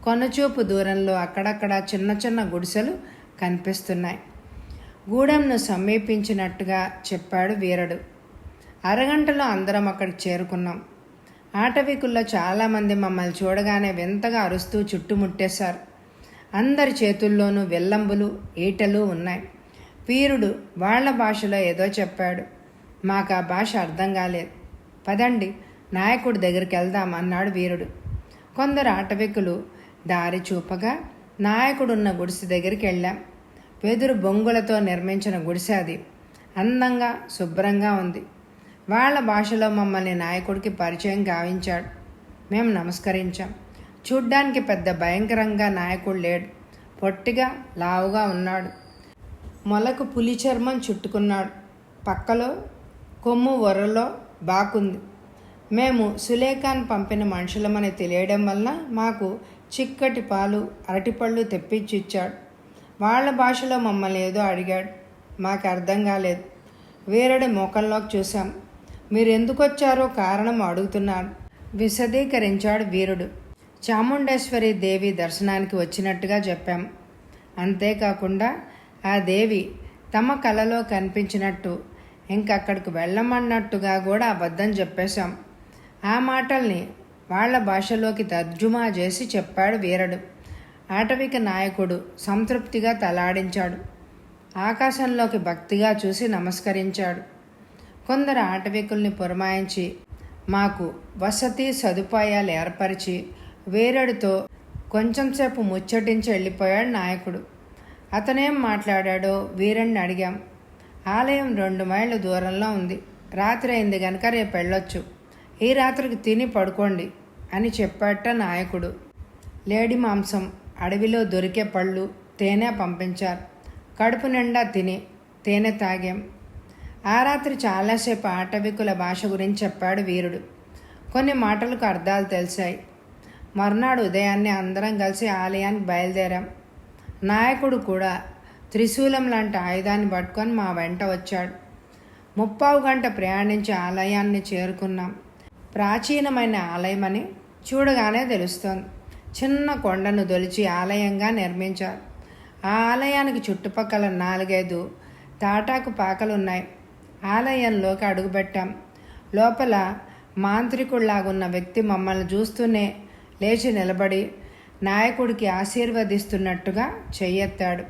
కొనచూపు దూరంలో అక్కడక్కడ చిన్న చిన్న గుడిసెలు కనిపిస్తున్నాయి. గూడెంను సమీపించినట్టుగా చెప్పాడు వీరుడు. అరగంటలో అందరం అక్కడికి చేరుకున్నాం. ఆటవికుల్లో చాలామంది మమ్మల్ని చూడగానే వింతగా అరుస్తూ చుట్టుముట్టేశారు. అందరి చేతుల్లోనూ వెల్లంబులు, ఈటలు ఉన్నాయి. వీరుడు వాళ్ల భాషలో ఏదో చెప్పాడు. మాకు ఆ భాష అర్థం కాలేదు. పదండి, నాయకుడి దగ్గరికి వెళ్దాం అన్నాడు వీరుడు. కొందరు ఆటవికులు దారి చూపగా నాయకుడున్న గుడిసె దగ్గరికి వెళ్ళాం. వెదురు బొంగులతో నిర్మించిన గుడిసె అది. అందంగా శుభ్రంగా ఉంది. వాళ్ళ భాషలో మమ్మల్ని నాయకుడికి పరిచయం గావించాడు. మేము నమస్కరించాం. చూడ్డానికి పెద్ద భయంకరంగా నాయకుడు లేడు. పొట్టిగా లావుగా ఉన్నాడు. మొలకు పులి చర్మం చుట్టుకున్నాడు. పక్కలో కొమ్ము ఒర్రలో బాకుంది. మేము సులేఖాన్ పంపిన మనుషులమని తెలియడం వలన మాకు చిక్కటి పాలు, అరటిపళ్ళు తెప్పించిచ్చాడు. వాళ్ళ భాషలో మమ్మల్ని ఏదో అడిగాడు. మాకు అర్థం కాలేదు. వీరుడి ముఖంలోకి చూశాం. మీరు ఎందుకు వచ్చారో కారణం అడుగుతున్నాడు. విశదీకరించాడు వీరుడు. చాముండేశ్వరి దేవి దర్శనానికి వచ్చినట్టుగా చెప్పాం. అంతేకాకుండా ఆ దేవి తమ కలలో కనిపించినట్టు ఇంకక్కడికి వెళ్ళమన్నట్టుగా కూడా అబద్ధం చెప్పేశాం. ఆ మాటల్ని వాళ్ళ భాషలోకి తర్జుమా చేసి చెప్పాడు వీరుడు. ఆటవిక నాయకుడు సంతృప్తిగా తలాడించాడు. ఆకాశంలోకి భక్తిగా చూసి నమస్కరించాడు. కొందరు ఆటవికుల్ని పురమాయించి మాకు వసతి సదుపాయాలు ఏర్పరిచి వీరుడితో కొంచెంసేపు ముచ్చటించి వెళ్ళిపోయాడు నాయకుడు. అతనేం మాట్లాడాడో వీరుడిని అడిగాం. ఆలయం 2 మైళ్ళ దూరంలో ఉంది. రాత్రి అయింది గనక రేపు వెళ్ళొచ్చు. ఈ రాత్రికి తిని పడుకోండి అని చెప్పాట నాయకుడు. లేడి మాంసం, అడవిలో దొరికే పళ్ళు, తేనె పంపించారు. కడుపు నిండా తిని తేనె తాగాం. ఆ రాత్రి చాలాసేపు ఆటవికుల భాష గురించి చెప్పాడు వీరుడు. కొన్ని మాటలకు అర్థాలు తెలిసాయి. మర్నాడు ఉదయాన్నే అందరం కలిసి ఆలయానికి బయలుదేరాం. నాయకుడు కూడా త్రిశూలం లాంటి ఆయుధాన్ని పట్టుకొని మా వెంట వచ్చాడు. 30 గంట ప్రయాణించి ఆలయాన్ని చేరుకున్నాం. ప్రాచీనమైన ఆలయమని చూడగానే తెలుస్తోంది. చిన్న కొండను దొలిచి ఆలయంగా నిర్మించారు. ఆ ఆలయానికి చుట్టుపక్కల 4-5 తాటాకు పాకలున్నాయి. ఆలయంలోకి అడుగుపెట్టాం. లోపల మాంత్రికుళ్లాగున్న వ్యక్తి మమ్మల్ని చూస్తూనే లేచి నిలబడి నాయకుడికి ఆశీర్వదిస్తున్నట్టుగా చెయ్యెత్తాడు.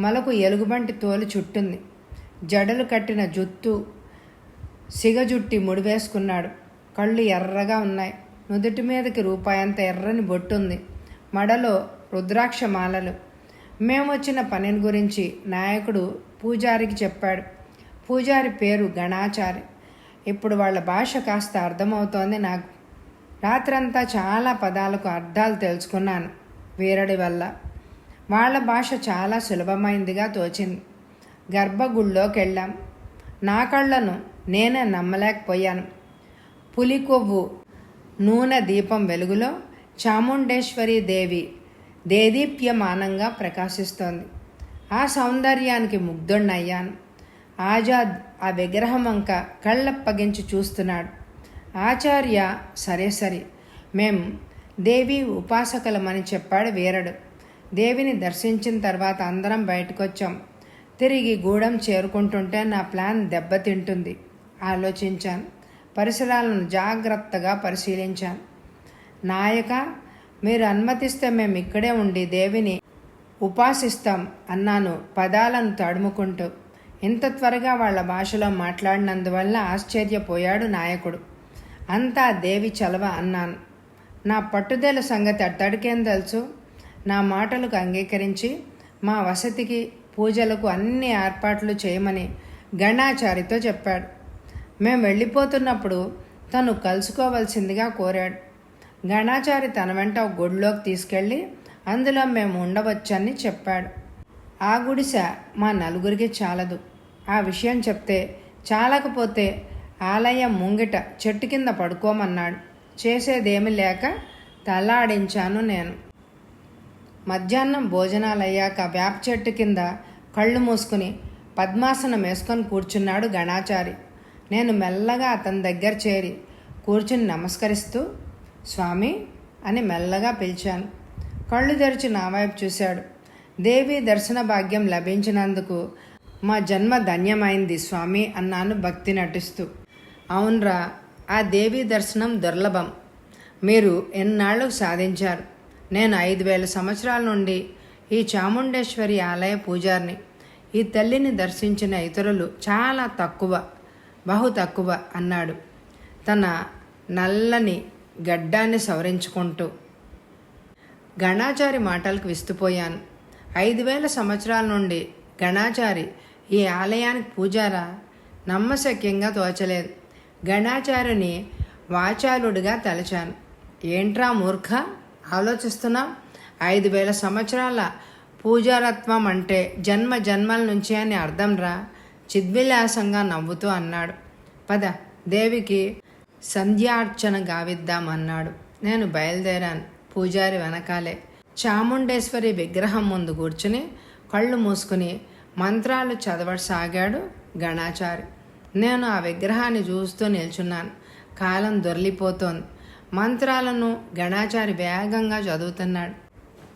మొలకు ఎలుగుబంటి తోలు చుట్టుంది. జడలు కట్టిన జుత్తు సిగజుట్టి ముడివేసుకున్నాడు. కళ్ళు ఎర్రగా ఉన్నాయి. నుదుటి మీదకి రూపాయంత ఎర్రని బొట్టుంది. మడలో రుద్రాక్ష మాలలు. మేము వచ్చిన పనిని గురించి నాయకుడు పూజారికి చెప్పాడు. పూజారి పేరు గణాచారి. ఇప్పుడు వాళ్ళ భాష కాస్త అర్థమవుతోంది నాకు. రాత్రంతా చాలా పదాలకు అర్థాలు తెలుసుకున్నాను వీరడి వల్ల. వాళ్ళ భాష చాలా సులభమైందిగా తోచింది. గర్భగుడిలోకి వెళ్ళాం. నా కళ్ళను నేనే నమ్మలేకపోయాను. పులి కొవ్వు నూనె దీపం వెలుగులో చాముండేశ్వరి దేవి దేదీప్యమానంగా ప్రకాశిస్తోంది. ఆ సౌందర్యానికి ముగ్ధుణ్ణయ్యాను. ఆజాద్ ఆ విగ్రహం వంక కళ్ళప్పగించి చూస్తున్నాడు. ఆచార్య సరే మేం దేవి ఉపాసకులమని చెప్పాడు వీరడు. దేవిని దర్శించిన తర్వాత అందరం బయటకొచ్చాం. తిరిగి గూడెం చేరుకుంటుంటే నా ప్లాన్ దెబ్బతింటుంది ఆలోచించాను. పరిసరాలను జాగ్రత్తగా పరిశీలించాను. నాయక, మీరు అనుమతిస్తే మేము ఇక్కడే ఉండి దేవిని ఉపాసిస్తాం అన్నాను పదాలను తడుముకుంటూ. ఇంత త్వరగా వాళ్ళ భాషలో మాట్లాడినందువల్ల ఆశ్చర్యపోయాడు నాయకుడు. అంతా దేవి చలవ అన్నాను. నా పట్టుదల సంగతి అతడికేం తెలుసు? నా మాటలకు అంగీకరించి మా వసతికి పూజలకు అన్ని ఏర్పాట్లు చేయమని గణాచారితో చెప్పాడు. మేము వెళ్ళిపోతున్నప్పుడు తను కలుసుకోవలసిందిగా కోరాడు. గణాచారి తన వెంట ఒక గుడిలోకి తీసుకెళ్ళి అందులో మేము ఉండవచ్చని చెప్పాడు. ఆ గుడిసె మా నలుగురికి చాలదు. ఆ విషయం చెప్తే చాలకపోతే ఆలయం ముంగిట చెట్టు కింద పడుకోమన్నాడు. చేసేదేమీ లేక తలాడించాను నేను. మధ్యాహ్నం భోజనాలయ్యాక వేప చెట్టు కింద కళ్ళు మూసుకుని పద్మాసనం వేసుకొని కూర్చున్నాడు గణాచారి. నేను మెల్లగా అతని దగ్గర చేరి కూర్చుని నమస్కరిస్తూ స్వామి అని మెల్లగా పిలిచాను. కళ్ళు తెరిచి నా వైపు చూశాడు. దేవి దర్శన భాగ్యం లభించినందుకు మా జన్మ ధన్యమైంది స్వామి అన్నాను భక్తి నటిస్తూ. అవునరా, ఆ దేవి దర్శనం దుర్లభం. మీరు ఎన్నాళ్ళు సాధించారు. నేను 5000 సంవత్సరాల నుండి ఈ చాముండేశ్వరి ఆలయ పూజారిని. ఈ తల్లిని దర్శించిన ఇతరులు చాలా తక్కువ, బహు తక్కువ అన్నాడు తన నల్లని గడ్డాన్ని సవరించుకుంటూ. గణాచారి మాటలకు విస్తుపోయాను. 5000 సంవత్సరాల నుండి గణాచారి ఈ ఆలయానికి పూజారా? నమ్మశక్యంగా తోచలేదు. గణాచారిని వాచాలుడిగా తలచాను. ఏంట్రా మూర్ఖ ఆలోచిస్తున్నాం? 5000 సంవత్సరాల పూజారత్వం అంటే జన్మ జన్మల నుంచి అని అర్థం రా. చిద్విలాసంగా నవ్వుతూ అన్నాడు. పద దేవికి సంధ్యార్చన గావిద్దామన్నాడు. నేను బయలుదేరాను. పూజారి వెనకాలే చాముండేశ్వరి విగ్రహం ముందు కూర్చుని కళ్ళు మూసుకుని మంత్రాలు చదవసాగాడు గణాచారి. నేను ఆ విగ్రహాన్ని చూస్తూ నిల్చున్నాను. కాలం దొర్లిపోతోంది. మంత్రాలను గణాచారి వేగంగా చదువుతున్నాడు.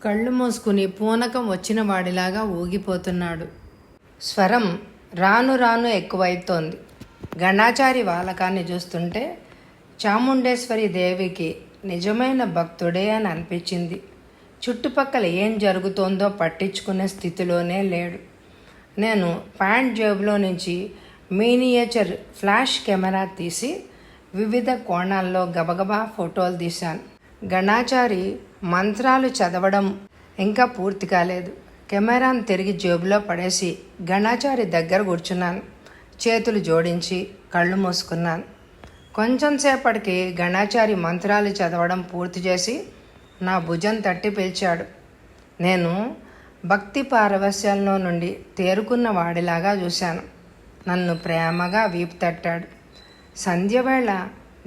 కళ్ళు మూసుకుని పూనకం వచ్చిన వాడిలాగా ఊగిపోతున్నాడు. స్వరం రాను రాను ఎక్కువైతోంది. గణాచారి వాలకాన్ని చూస్తుంటే చాముండేశ్వరి దేవికి నిజమైన భక్తుడే అని అనిపించింది. చుట్టుపక్కల ఏం జరుగుతోందో పట్టించుకునే స్థితిలోనే లేడు. నేను ప్యాంట్ జేబులో నుంచి మినియేచర్ ఫ్లాష్ కెమెరా తీసి వివిధ కోణాల్లో గబగబా ఫోటోలు తీశాను. గణాచారి మంత్రాలు చదవడం ఇంకా పూర్తి కాలేదు. కెమెరాను తిరిగి జేబులో పడేసి గణాచారి దగ్గర కూర్చున్నాను. చేతులు జోడించి కళ్ళు మూసుకున్నాను. కొంచెం సేపటికి గణాచారి మంత్రాలు చదవడం పూర్తి చేసి నా భుజం తట్టి పిలిచాడు. నేను భక్తి పారవస్యంలో నుండి తేరుకున్న వాడిలాగా చూశాను. నన్ను ప్రేమగా వీపు తట్టాడు. సంధ్యవేళ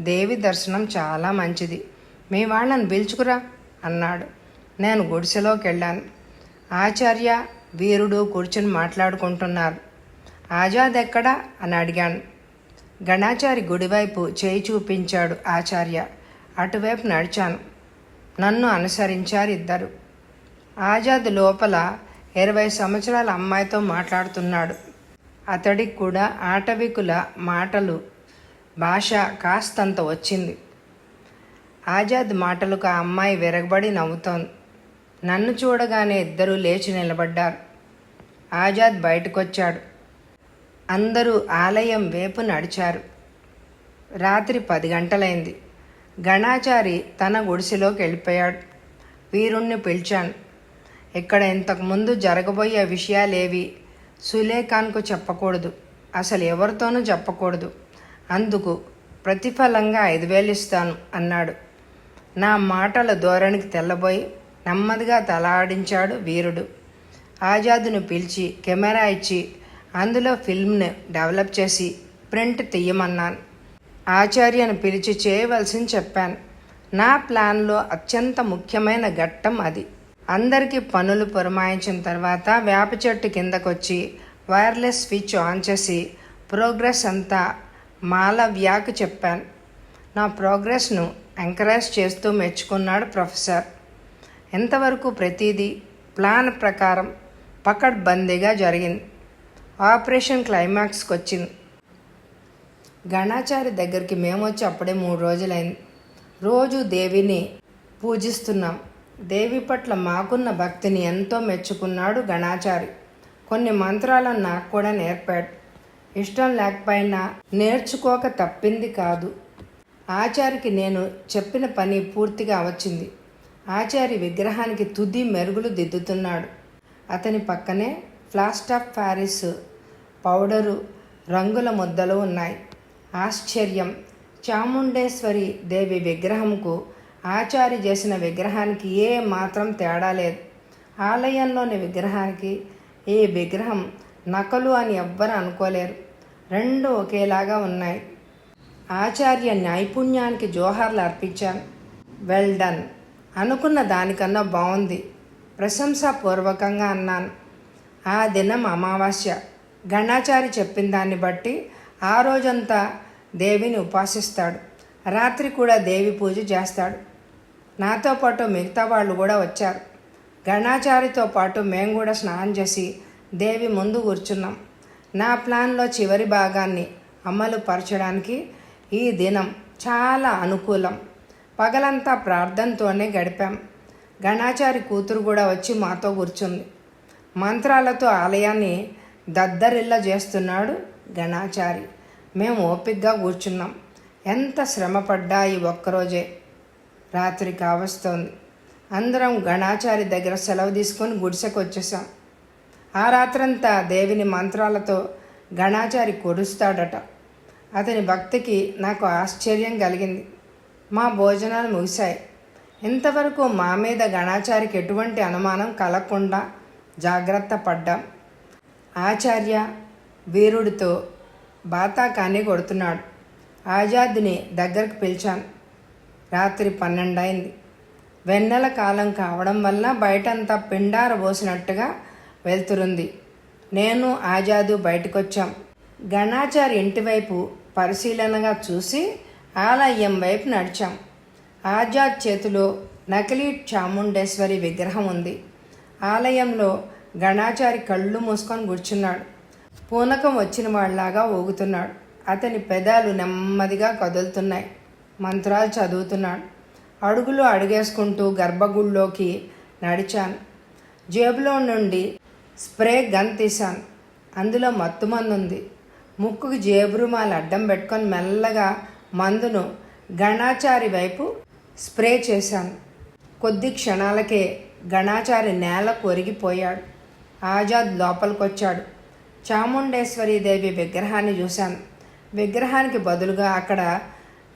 దేవి దర్శనం చాలా మంచిది, మీ వాళ్ళని పిలుచుకురా అన్నాడు. నేను గుడిసెలోకి వెళ్ళాను. ఆచార్య వీరుడు కూర్చుని మాట్లాడుకుంటున్నారు. ఆజాద్ ఎక్కడా అని అడిగాను. గణాచారి గుడివైపు చేయి చూపించాడు ఆచార్య. అటువైపు నడిచాను. నన్ను అనుసరించారు ఇద్దరు. ఆజాద్ లోపల 20 సంవత్సరాల అమ్మాయితో మాట్లాడుతున్నాడు. అతడికి కూడా ఆటవికుల మాటలు భాష కాస్తంత వచ్చింది. ఆజాద్ మాటలకు ఆ అమ్మాయి విరగబడి నవ్వుతోంది. నన్ను చూడగానే ఇద్దరూ లేచి నిలబడ్డారు. ఆజాద్ బయటకొచ్చాడు. అందరూ ఆలయం వైపు నడిచారు. రాత్రి 10 గంటలైంది. గణాచారి తన గుడిసెలోకి వెళ్ళిపోయాడు. వీరుణ్ణి పిలిచాను. ఇక్కడ ఇంతకుముందు జరగబోయే విషయాలేవి సులేఖాన్కు చెప్పకూడదు, అసలు ఎవరితోనూ చెప్పకూడదు. అందుకు ప్రతిఫలంగా 5,000 ఇస్తాను అన్నాడు. నా మాటల ధోరణికి తెల్లబోయి నెమ్మదిగా తల ఆడించాడు వీరుడు. ఆజాద్ను పిలిచి కెమెరా ఇచ్చి అందులో ఫిల్మ్ని డెవలప్ చేసి ప్రింట్ తీయమన్నాను. ఆచార్యను పిలిచి చేయవలసింది చెప్పాను. నా ప్లాన్లో అత్యంత ముఖ్యమైన ఘట్టం అది. అందరికీ పనులు పురమాయించిన తర్వాత వేప చెట్టు కిందకొచ్చి వైర్లెస్ స్విచ్ ఆన్ చేసి ప్రోగ్రెస్ అంతా మాలవ్యాకు చెప్పాను. నా ప్రోగ్రెస్ను ఎంకరేజ్ చేస్తూ మెచ్చుకున్నాడు ప్రొఫెసర్. ఎంతవరకు ప్రతిదీ ప్లాన్ ప్రకారం పకడ్బందీగా జరిగింది. ఆపరేషన్ క్లైమాక్స్కి వచ్చింది. గణాచారి దగ్గరికి మేము వచ్చి అప్పుడే 3 రోజులైంది. రోజు దేవిని పూజిస్తున్నాం. దేవి పట్ల మాకున్న భక్తిని ఎంతో మెచ్చుకున్నాడు గణాచారి. కొన్ని మంత్రాలను నాకు కూడా నేర్పాడు. ఇష్టం లేకపోయినా నేర్చుకోక తప్పింది కాదు. ఆచారికి నేను చెప్పిన పని పూర్తిగా వచ్చింది. ఆచారి విగ్రహానికి తుది మెరుగులు దిద్దుతున్నాడు. అతని పక్కనే ప్లాస్టర్ ఆఫ్ ప్యారిస్ పౌడరు రంగుల ముద్దలు ఉన్నాయి. ఆశ్చర్యం, చాముండేశ్వరి దేవి విగ్రహంకు ఆచారి చేసిన విగ్రహానికి ఏ మాత్రం తేడా లేదు. ఆలయంలోని విగ్రహానికి ఈ విగ్రహం నకలు అని ఎవ్వరు అనుకోలేరు. రెండు ఒకేలాగా ఉన్నాయి. ఆచార్య నైపుణ్యానికి జోహార్లు అర్పించాను. వెల్ డన్, అనుకున్న దానికన్నా బాగుంది, ప్రశంసాపూర్వకంగా అన్నాను. ఆ దినం అమావాస్య. గణాచారి చెప్పిన దాన్ని బట్టి ఆ రోజంతా దేవిని ఉపాసిస్తాడు. రాత్రి కూడా దేవి పూజ చేస్తాడు. నాతో పాటు మిగతా వాళ్ళు కూడా వచ్చారు. గణాచారితో పాటు మేము కూడా స్నానం చేసి దేవి ముందు కూర్చున్నాం. నా ప్లాన్లో చివరి భాగాన్ని అమలు పరచడానికి ఈ దినం చాలా అనుకూలం. పగలంతా ప్రార్థనతోనే గడిపాం. గణాచారి కూతురు కూడా వచ్చి మాతో కూర్చుంది. మంత్రాలతో ఆలయాన్ని దద్దరిల్ల చేస్తున్నాడు గణాచారి. మేము ఓపికగా కూర్చున్నాం. ఎంత శ్రమపడ్డా ఈ ఒక్కరోజే. రాత్రి కావస్తోంది. అందరం గణాచారి దగ్గర సెలవు తీసుకొని గుడిసెకు వచ్చేసాం. ఆ రాత్రంతా దేవిని మంత్రాలతో గణాచారి కొడుస్తాడట. అతని భక్తికి నాకు ఆశ్చర్యం కలిగింది. మా భోజనాలు ముగిశాయి. ఇంతవరకు మా మీద గణాచారికి ఎటువంటి అనుమానం కలగకుండా జాగ్రత్త పడ్డాం. ఆచార్య వీరుడితో బాతాకాని కొడుతున్నాడు. ఆజాద్ని దగ్గరకు పిలిచాను. రాత్రి 12 అయింది. వెన్నెల కాలం కావడం వల్ల బయటంతా పిండార పోసినట్టుగా వెళ్తురుంది. నేను ఆజాదు బయటకొచ్చాం. గణాచారి ఇంటివైపు పరిశీలనగా చూసి ఆలయం వైపు నడిచాం. ఆజాద్ చేతిలో నకిలీ చాముండేశ్వరి విగ్రహం ఉంది. ఆలయంలో గణాచారి కళ్ళు మూసుకొని కూర్చున్నాడు. పూనకం వచ్చిన వాళ్ళలాగా ఊగుతున్నాడు. అతని పెదాలు నెమ్మదిగా కదులుతున్నాయి. మంత్రాలు చదువుతున్నాడు. అడుగులు అడుగేసుకుంటూ గర్భగుడిలోకి నడిచాను. జేబులో నుండి స్ప్రే గన్ తీశాను. అందులో మత్తుమందు ఉంది. ముక్కుకి జేబురుమాలు అడ్డం పెట్టుకొని మెల్లగా మందును గణాచారి వైపు స్ప్రే చేశాను. కొద్ది క్షణాలకే గణాచారి నేలకు ఒరిగిపోయాడు. ఆజాద్ లోపలికొచ్చాడు. చాముండేశ్వరీదేవి విగ్రహాన్ని చూశాను. విగ్రహానికి బదులుగా అక్కడ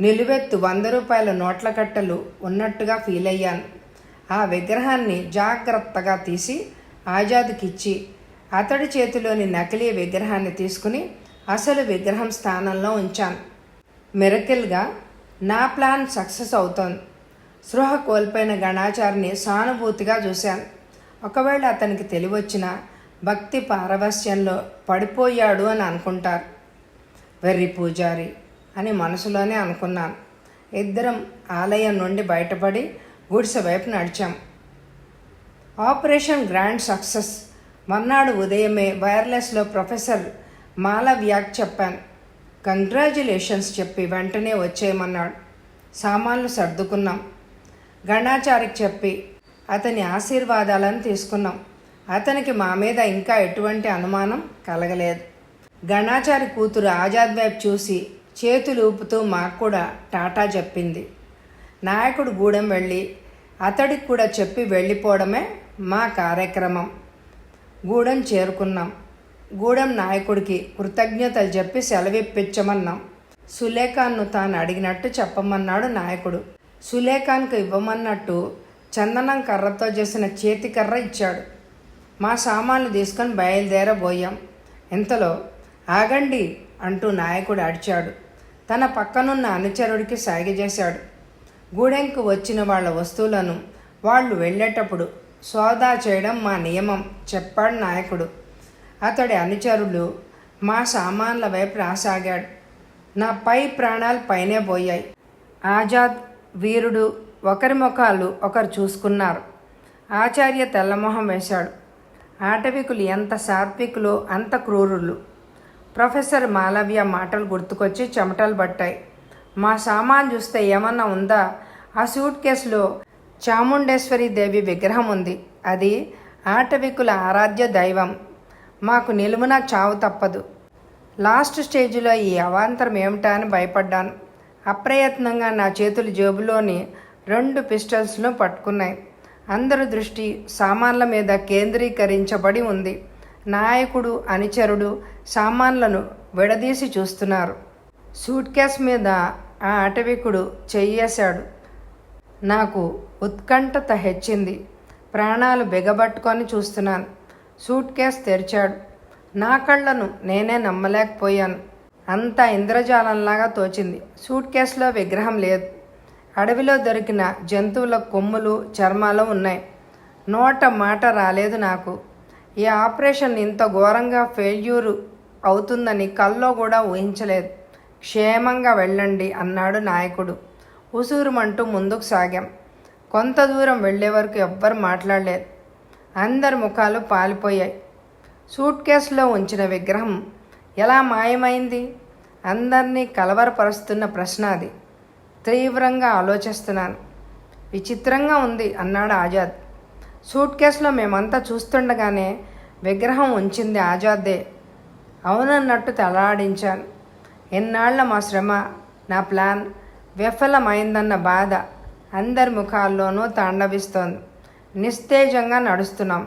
నిలువెత్తు 100 రూపాయల నోట్ల కట్టలు ఉన్నట్టుగా ఫీల్ అయ్యాను. ఆ విగ్రహాన్ని జాగ్రత్తగా తీసి ఆజాద్కిచ్చి అతడి చేతిలోని నకిలీ విగ్రహాన్ని తీసుకుని అసలు విగ్రహం స్థానంలో ఉంచాను. మిరకిల్గా నా ప్లాన్ సక్సెస్ అవుతోంది. స్పృహ కోల్పోయిన గణాచారిని సానుభూతిగా చూశాను. ఒకవేళ అతనికి తెలివొచ్చిన భక్తి పారవస్యంలో పడిపోయాడు అని అనుకుంటారు. వెర్రి పూజారి అని మనసులోనే అనుకున్నాను. ఇద్దరం ఆలయం నుండి బయటపడి గుడిసె వైపు నడిచాం. Operation grand success. మర్నాడు ఉదయమే వైర్లెస్లో ప్రొఫెసర్ మాలవ్యాక్ చెప్పాను. కంగ్రాచ్యులేషన్స్ చెప్పి వెంటనే వచ్చేయమన్నాడు. సామాన్లు సర్దుకున్నాం. గణాచారికి చెప్పి అతని ఆశీర్వాదాలను తీసుకున్నాం. అతనికి మా మీద ఇంకా ఎటువంటి అనుమానం కలగలేదు. గణాచారి కూతురు ఆజాద్ వైపు చూసి చేతులు ఊపుతూ మాకు కూడా టాటా చెప్పింది. నాయకుడు గూడెం వెళ్ళి అతడికి కూడా చెప్పి వెళ్ళిపోవడమే మా కార్యక్రమం. గూడెం చేరుకున్నాం. గూడెం నాయకుడికి కృతజ్ఞతలు చెప్పి సెలవిప్పించమన్నాం. సులేఖాన్ను తాను అడిగినట్టు చెప్పమన్నాడు నాయకుడు. సులేఖాన్కు ఇవ్వమన్నట్టు చందనం కర్రతో చేసిన చేతి కర్ర ఇచ్చాడు. మా సామాన్లు తీసుకొని బయలుదేరబోయాం. ఇంతలో ఆగండి అంటూ నాయకుడు అడిచాడు. తన పక్కనున్న అనుచరుడికి సాగి చేశాడు. గూడెంకు వచ్చిన వాళ్ళ వస్తువులను వాళ్ళు వెళ్ళేటప్పుడు సోదా చేయడం మా నియమం చెప్పాడు నాయకుడు. అతడి అనుచరులు మా సామాన్ల వైపు రాసాగాడు. నా పై ప్రాణాలు పైనే పోయాయి. ఆజాద్, వీరుడు ఒకరి ముఖాలు ఒకరు చూసుకున్నారు. ఆచార్య తెల్లమొహం వేశాడు. ఆటవికులు ఎంత సాత్వికులో అంత క్రూరులు. ప్రొఫెసర్ మాలవ్య మాటలు గుర్తుకొచ్చి చెమటలు పట్టాయి. మా సామాన్ చూస్తే ఏమన్నా ఉందా? ఆ సూట్ కేసులో చాముండేశ్వరి దేవి విగ్రహం ఉంది. అది ఆటవికుల ఆరాధ్య దైవం. మాకు నిలువున చావు తప్పదు. లాస్ట్ స్టేజ్లో ఈ అవాంతరం ఏమిటా అని భయపడ్డాను. అప్రయత్నంగా నా చేతులు జేబులోని 2 పిస్టల్స్ను పట్టుకున్నాయి. అందరి దృష్టి సామాన్ల మీద కేంద్రీకరించబడి ఉంది. నాయకుడు, అనుచరుడు సామాన్లను విడదీసి చూస్తున్నారు. సూట్ కేస్ మీద ఆ అటవికుడు చెయ్యేశాడు. నాకు ఉత్కంఠత హెచ్చింది. ప్రాణాలు బిగబట్టుకొని చూస్తున్నాను. సూట్ కేస్ తెరిచాడు. నా కళ్ళను నేనే నమ్మలేకపోయాను. అంతా ఇంద్రజాలంలాగా తోచింది. సూట్ కేసులో విగ్రహం లేదు. అడవిలో దొరికిన జంతువుల కొమ్ములు, చర్మాలు ఉన్నాయి. నోట మాట రాలేదు నాకు. ఈ ఆపరేషన్ ఇంత ఘోరంగా ఫెయిల్యూరు అవుతుందని కల్లో కూడా ఊహించలేదు. క్షేమంగా వెళ్ళండి అన్నాడు నాయకుడు. ఉసూరుమంటూ ముందుకు సాగాం. కొంత దూరం వెళ్లే వరకు ఎవ్వరు మాట్లాడలేదు. అందరి ముఖాలు పాలిపోయాయి. సూట్ కేసులో ఉంచిన విగ్రహం ఎలా మాయమైంది? అందరినీ కలవరపరుస్తున్న ప్రశ్న అది. తీవ్రంగా ఆలోచిస్తున్నాను. విచిత్రంగా ఉంది అన్నాడు ఆజాద్. సూట్ కేసులో మేమంతా చూస్తుండగానే విగ్రహం ఉంచింది ఆజాద్దే. అవునన్నట్టు తలాడించాను. ఎన్నాళ్ల మా శ్రమ, నా ప్లాన్ విఫలమైందన్న బాధ అందరి ముఖాల్లోనూ తాండవిస్తోంది. నిస్తేజంగా నడుస్తున్నాం.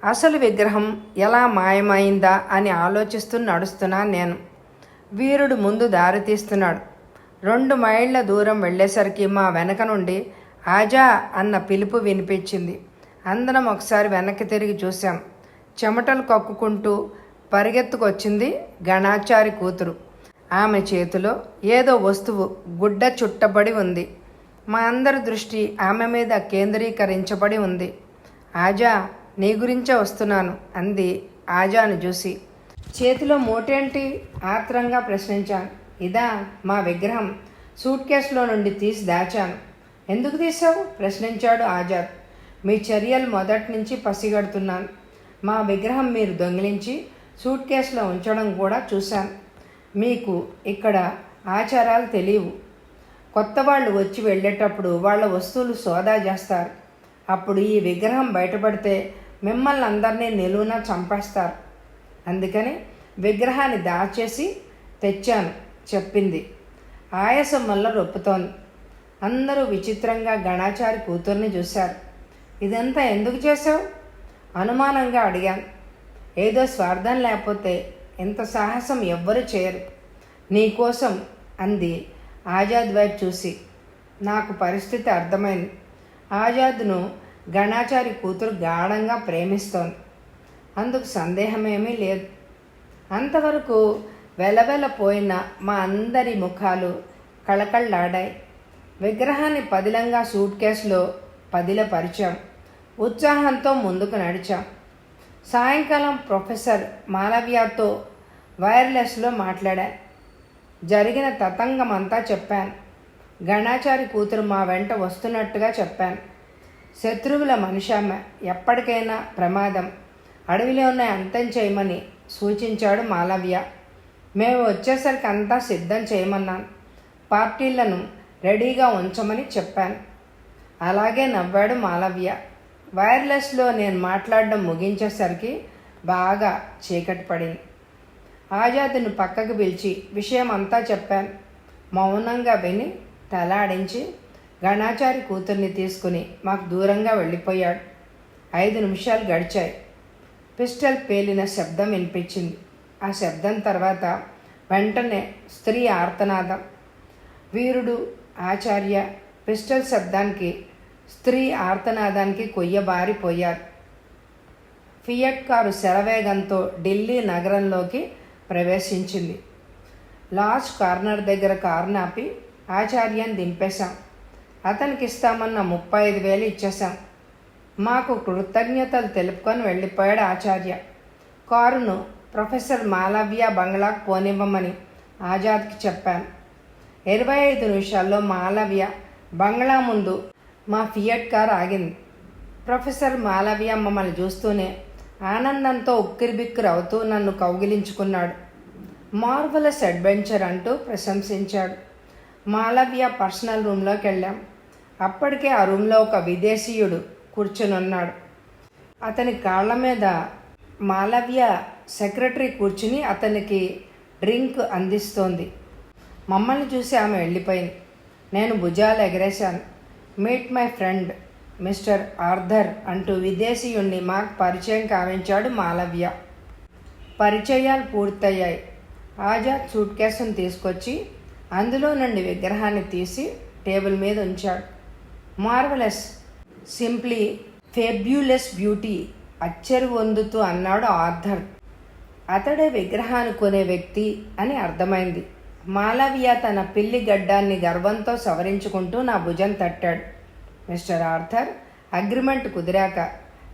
అసలు విగ్రహం ఎలా మాయమైందా అని ఆలోచిస్తూ నడుస్తున్నాను నేను. వీరుడు ముందు దారి తీస్తున్నాడు. 2 మైళ్ళ దూరం వెళ్ళేసరికి మా వెనక నుండి ఆజా అన్న పిలుపు వినిపించింది. అందరం ఒకసారి వెనక్కి తిరిగి చూశాం. చెమటలు కక్కుకుంటూ పరిగెత్తుకొచ్చింది గణాచారి కూతురు. ఆమె చేతిలో ఏదో వస్తువు గుడ్డ చుట్టబడి ఉంది. మా అందరి దృష్టి ఆమె మీద కేంద్రీకరించబడి ఉంది. ఆజా, నీ గురించే వస్తున్నాను అంది ఆజాను చూసి. చేతిలో మూటేంటి? ఆత్రంగా ప్రశ్నించాను. ఇదా మా విగ్రహం. సూట్ కేసులో నుండి తీసి దాచాను. ఎందుకు తీసావు? ప్రశ్నించాడు ఆజాద్. మీ చర్యలు మొదటి నుంచి పసిగడుతున్నాను. మా విగ్రహం మీరు దొంగిలించి సూట్ కేసులో ఉంచడం కూడా చూశాను. మీకు ఇక్కడ ఆచారాలు తెలియవు. కొత్త వాళ్ళు వచ్చి వెళ్ళేటప్పుడు వాళ్ళ వస్తువులు సోదా చేస్తారు. అప్పుడు ఈ విగ్రహం బయటపడితే మిమ్మల్ని అందరినీ నిలువున చంపేస్తారు. అందుకని విగ్రహాన్ని దాచేసి తెచ్చాను చెప్పింది. ఆయాసం వల్ల రొప్పుతోంది. అందరూ విచిత్రంగా గణాచారి కూతుర్ని చూశారు. ఇదంతా ఎందుకు చేశావు? అనుమానంగా అడిగాను. ఏదో స్వార్థం లేకపోతే ఇంత సాహసం ఎవ్వరూ చేయరు. నీకోసం అంది ఆజాద్ వైపు చూసి. నాకు పరిస్థితి అర్థమైంది. ఆజాద్ను గణాచారి కూతురు గాఢంగా ప్రేమిస్తోంది. అందుకు సందేహమేమీ లేదు. అంతవరకు వెలవెలపోయిన మా అందరి ముఖాలు కళకళలాడాయి. విగ్రహాన్ని పదిలంగా సూట్ కేసులో పదిలపరిచాం. ఉత్సాహంతో ముందుకు నడిచాం. సాయంకాలం ప్రొఫెసర్ మాలవ్యతో వైర్లెస్లో మాట్లాడా. జరిగిన తతంగమంతా చెప్పాను. గణాచారి కూతురు మా వెంట వస్తున్నట్టుగా చెప్పాను. శత్రువుల మనిషామె, ఎప్పటికైనా ప్రమాదం. అడవిలోనే అంతం చేయమని సూచించాడు మాలవ్య. మేము వచ్చేసరికి అంతా సిద్ధం చేయమన్నాను. పార్టీలను రెడీగా ఉంచమని చెప్పాను. అలాగే నవ్వాడు మాలవ్య. వైర్లెస్లో నేను మాట్లాడడం ముగించేసరికి బాగా చీకటి పడింది. ఆజాద్ను పక్కకు పిలిచి విషయం అంతా చెప్పాను. మౌనంగా విని తలాడించి గణాచారి కూతుర్ని తీసుకుని మాకు దూరంగా వెళ్ళిపోయాడు. 5 నిమిషాలు గడిచాయి. పిస్టల్ పేలిన శబ్దం వినిపించింది. ఆ శబ్దం తర్వాత వెంటనే స్త్రీ ఆర్తనాదం. వీరుడు, ఆచార్య పిస్టల్ శబ్దానికి, స్త్రీ ఆర్తనాదానికి కొయ్యబారిపోయారు. ఫియట్ కారు శరవేగంతో ఢిల్లీ నగరంలోకి ప్రవేశించింది. లాస్ట్ కార్నర్ దగ్గర కారు నాపి ఆచార్యని దింపేశాం. అతనికి ఇస్తామన్న 35,000 ఇచ్చేశాం. మాకు కృతజ్ఞతలు తెలుపుకొని వెళ్ళిపోయాడు ఆచార్య. కారును ప్రొఫెసర్ మాలవ్య బంగ్లాకు పోనివ్వమని ఆజాద్కి చెప్పాను. 25 నిమిషాల్లో మాలవ్య బంగ్లా ముందు మా ఫియట్ కారు ఆగింది. ప్రొఫెసర్ మాలవ్య మమ్మల్ని చూస్తూనే ఆనందంతో ఉక్కిరిబిక్కిరి అవుతూ నన్ను కౌగిలించుకున్నాడు. మార్వలస్ అడ్వెంచర్ అంటూ ప్రశంసించాడు. మాలవ్య పర్సనల్ రూమ్లోకి వెళ్ళాం. అప్పటికే ఆ రూమ్లో ఒక విదేశీయుడు కూర్చుని ఉన్నాడు. అతని కాళ్ళ మీద మాలవ్య సెక్రటరీ కూర్చుని అతనికి డ్రింక్ అందిస్తోంది. మమ్మల్ని చూసి ఆమె వెళ్ళిపోయింది. నేను భుజాలు ఎగరేశాను. Meet my friend mister Arthur అంటూ విదేశీయుణ్ణి మాకు పరిచయం కావించాడు మాలవ్య. పరిచయాలు పూర్తయ్యాయి. ఆజాద్ సూట్ కేసును తీసుకొచ్చి అందులో నుండి విగ్రహాన్ని తీసి టేబుల్ మీద ఉంచాడు. మార్వలస్, సింప్లీ ఫెబ్యులస్ బ్యూటీ అచ్చరు పొందుతూ అన్నాడు ఆర్థర్. అతడే విగ్రహాన్ని కొనే వ్యక్తి అని అర్థమైంది. మాలవ్య తన పిల్లి గడ్డాన్ని గర్వంతో సవరించుకుంటూ నా భుజం తట్టాడు. మిస్టర్ ఆర్థర్, అగ్రిమెంట్ కుదిరాక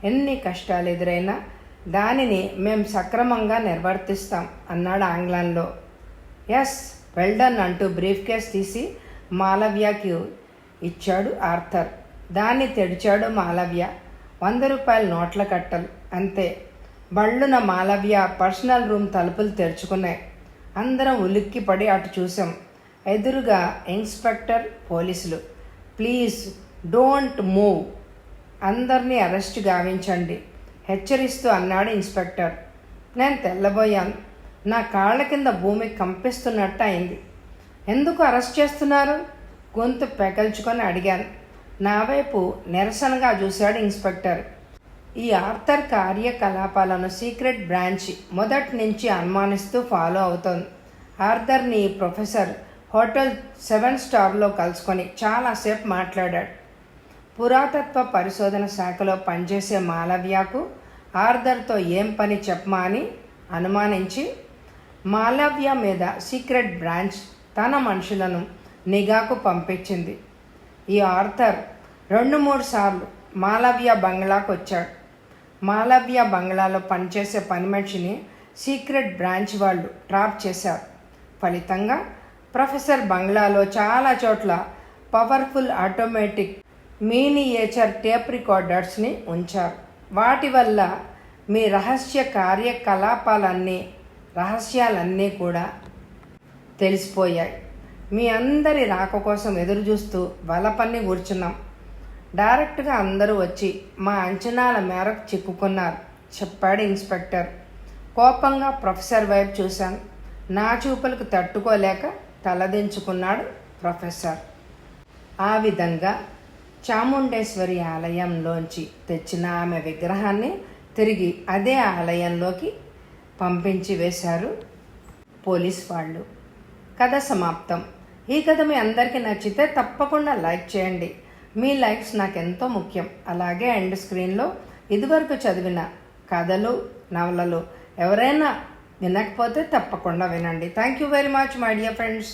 ఎన్ని కష్టాలు ఎదురైనా దానిని మేం సక్రమంగా నిర్వర్తిస్తాం అన్నాడు ఆంగ్లంలో. ఎస్, వెల్ డన్ అంటూ బ్రీఫ్ కేస్ తీసి మాలవ్యకి ఇచ్చాడు ఆర్థర్. దాన్ని తెడిచాడు మాలవ్య. 100 రూపాయల నోట్ల కట్టలు అంతే. బళ్ళున మాలవ్య పర్సనల్ రూమ్ తలుపులు తెరుచుకున్నాయి. అందరం ఉలిక్కిపడి అటు చూసాం. ఎదురుగా ఇన్స్పెక్టర్, పోలీసులు. ప్లీజ్ డోంట్ మూవ్, అందరినీ అరెస్ట్ గావించండి హెచ్చరిస్తూ అన్నాడు ఇన్స్పెక్టర్. నేను తెల్లబోయాను. నా కాళ్ళ కింద భూమి కంపిస్తున్నట్టు అయింది. ఎందుకు అరెస్ట్ చేస్తున్నారు? గొంతు పెకల్చుకొని అడిగాను. నా వైపు నిరసనగా చూశాడు ఇన్స్పెక్టర్. ఈ ఆర్థర్ కార్యకలాపాలను సీక్రెట్ బ్రాంచ్ మొదటి నుంచి అనుమానిస్తూ ఫాలో అవుతోంది. ఆర్థర్ని ప్రొఫెసర్ హోటల్ 7 స్టార్లో కలుసుకొని చాలాసేపు మాట్లాడాడు. పురాతత్వ పరిశోధన శాఖలో పనిచేసే మాలవ్యకు ఆర్థర్తో ఏం పని చెప్పమా అని అనుమానించి మాలవ్య మీద సీక్రెట్ బ్రాంచ్ తన మనుషులను నిఘాకు పంపించింది. ఈ ఆర్థర్ 2-3 సార్లు మాలవ్య బంగ్లాకు వచ్చాడు. మాలవ్య బంగ్లాలో పనిచేసే పని మనిషిని సీక్రెట్ బ్రాంచ్ వాళ్ళు ట్రాప్ చేశారు. ఫలితంగా ప్రొఫెసర్ బంగ్లాలో చాలా చోట్ల పవర్ఫుల్ ఆటోమేటిక్ మినియేచర్ టేప్ రికార్డర్స్ని ఉంచారు. వాటి వల్ల మీ రహస్య రహస్యాలన్నీ కూడా తెలిసిపోయాయి. మీ అందరి రాక కోసం ఎదురు చూస్తూ వలపన్ని కూర్చున్నాం. డైరెక్ట్గా అందరూ వచ్చి మా అంచనాల మేరకు చిక్కుకున్నారు చెప్పాడు ఇన్స్పెక్టర్. కోపంగా ప్రొఫెసర్ వైపు చూశాను. నా చూపులకు తట్టుకోలేక తలదించుకున్నాడు ప్రొఫెసర్. ఆ విధంగా చాముండేశ్వరి ఆలయంలోంచి తెచ్చిన ఆమె విగ్రహాన్ని తిరిగి అదే ఆలయంలోకి పంపించి వేశారు పోలీస్ వాళ్ళు. కథ సమాప్తం. ఈ కథ మీ అందరికీ నచ్చితే తప్పకుండా లైక్ చేయండి. మీ లైక్స్ నాకెంతో ముఖ్యం. అలాగే ఎండ్ స్క్రీన్లో ఇదివరకు చదివిన కథలు, నవలలు ఎవరైనా వినకపోతే తప్పకుండా వినండి. Thank you very much my dear friends.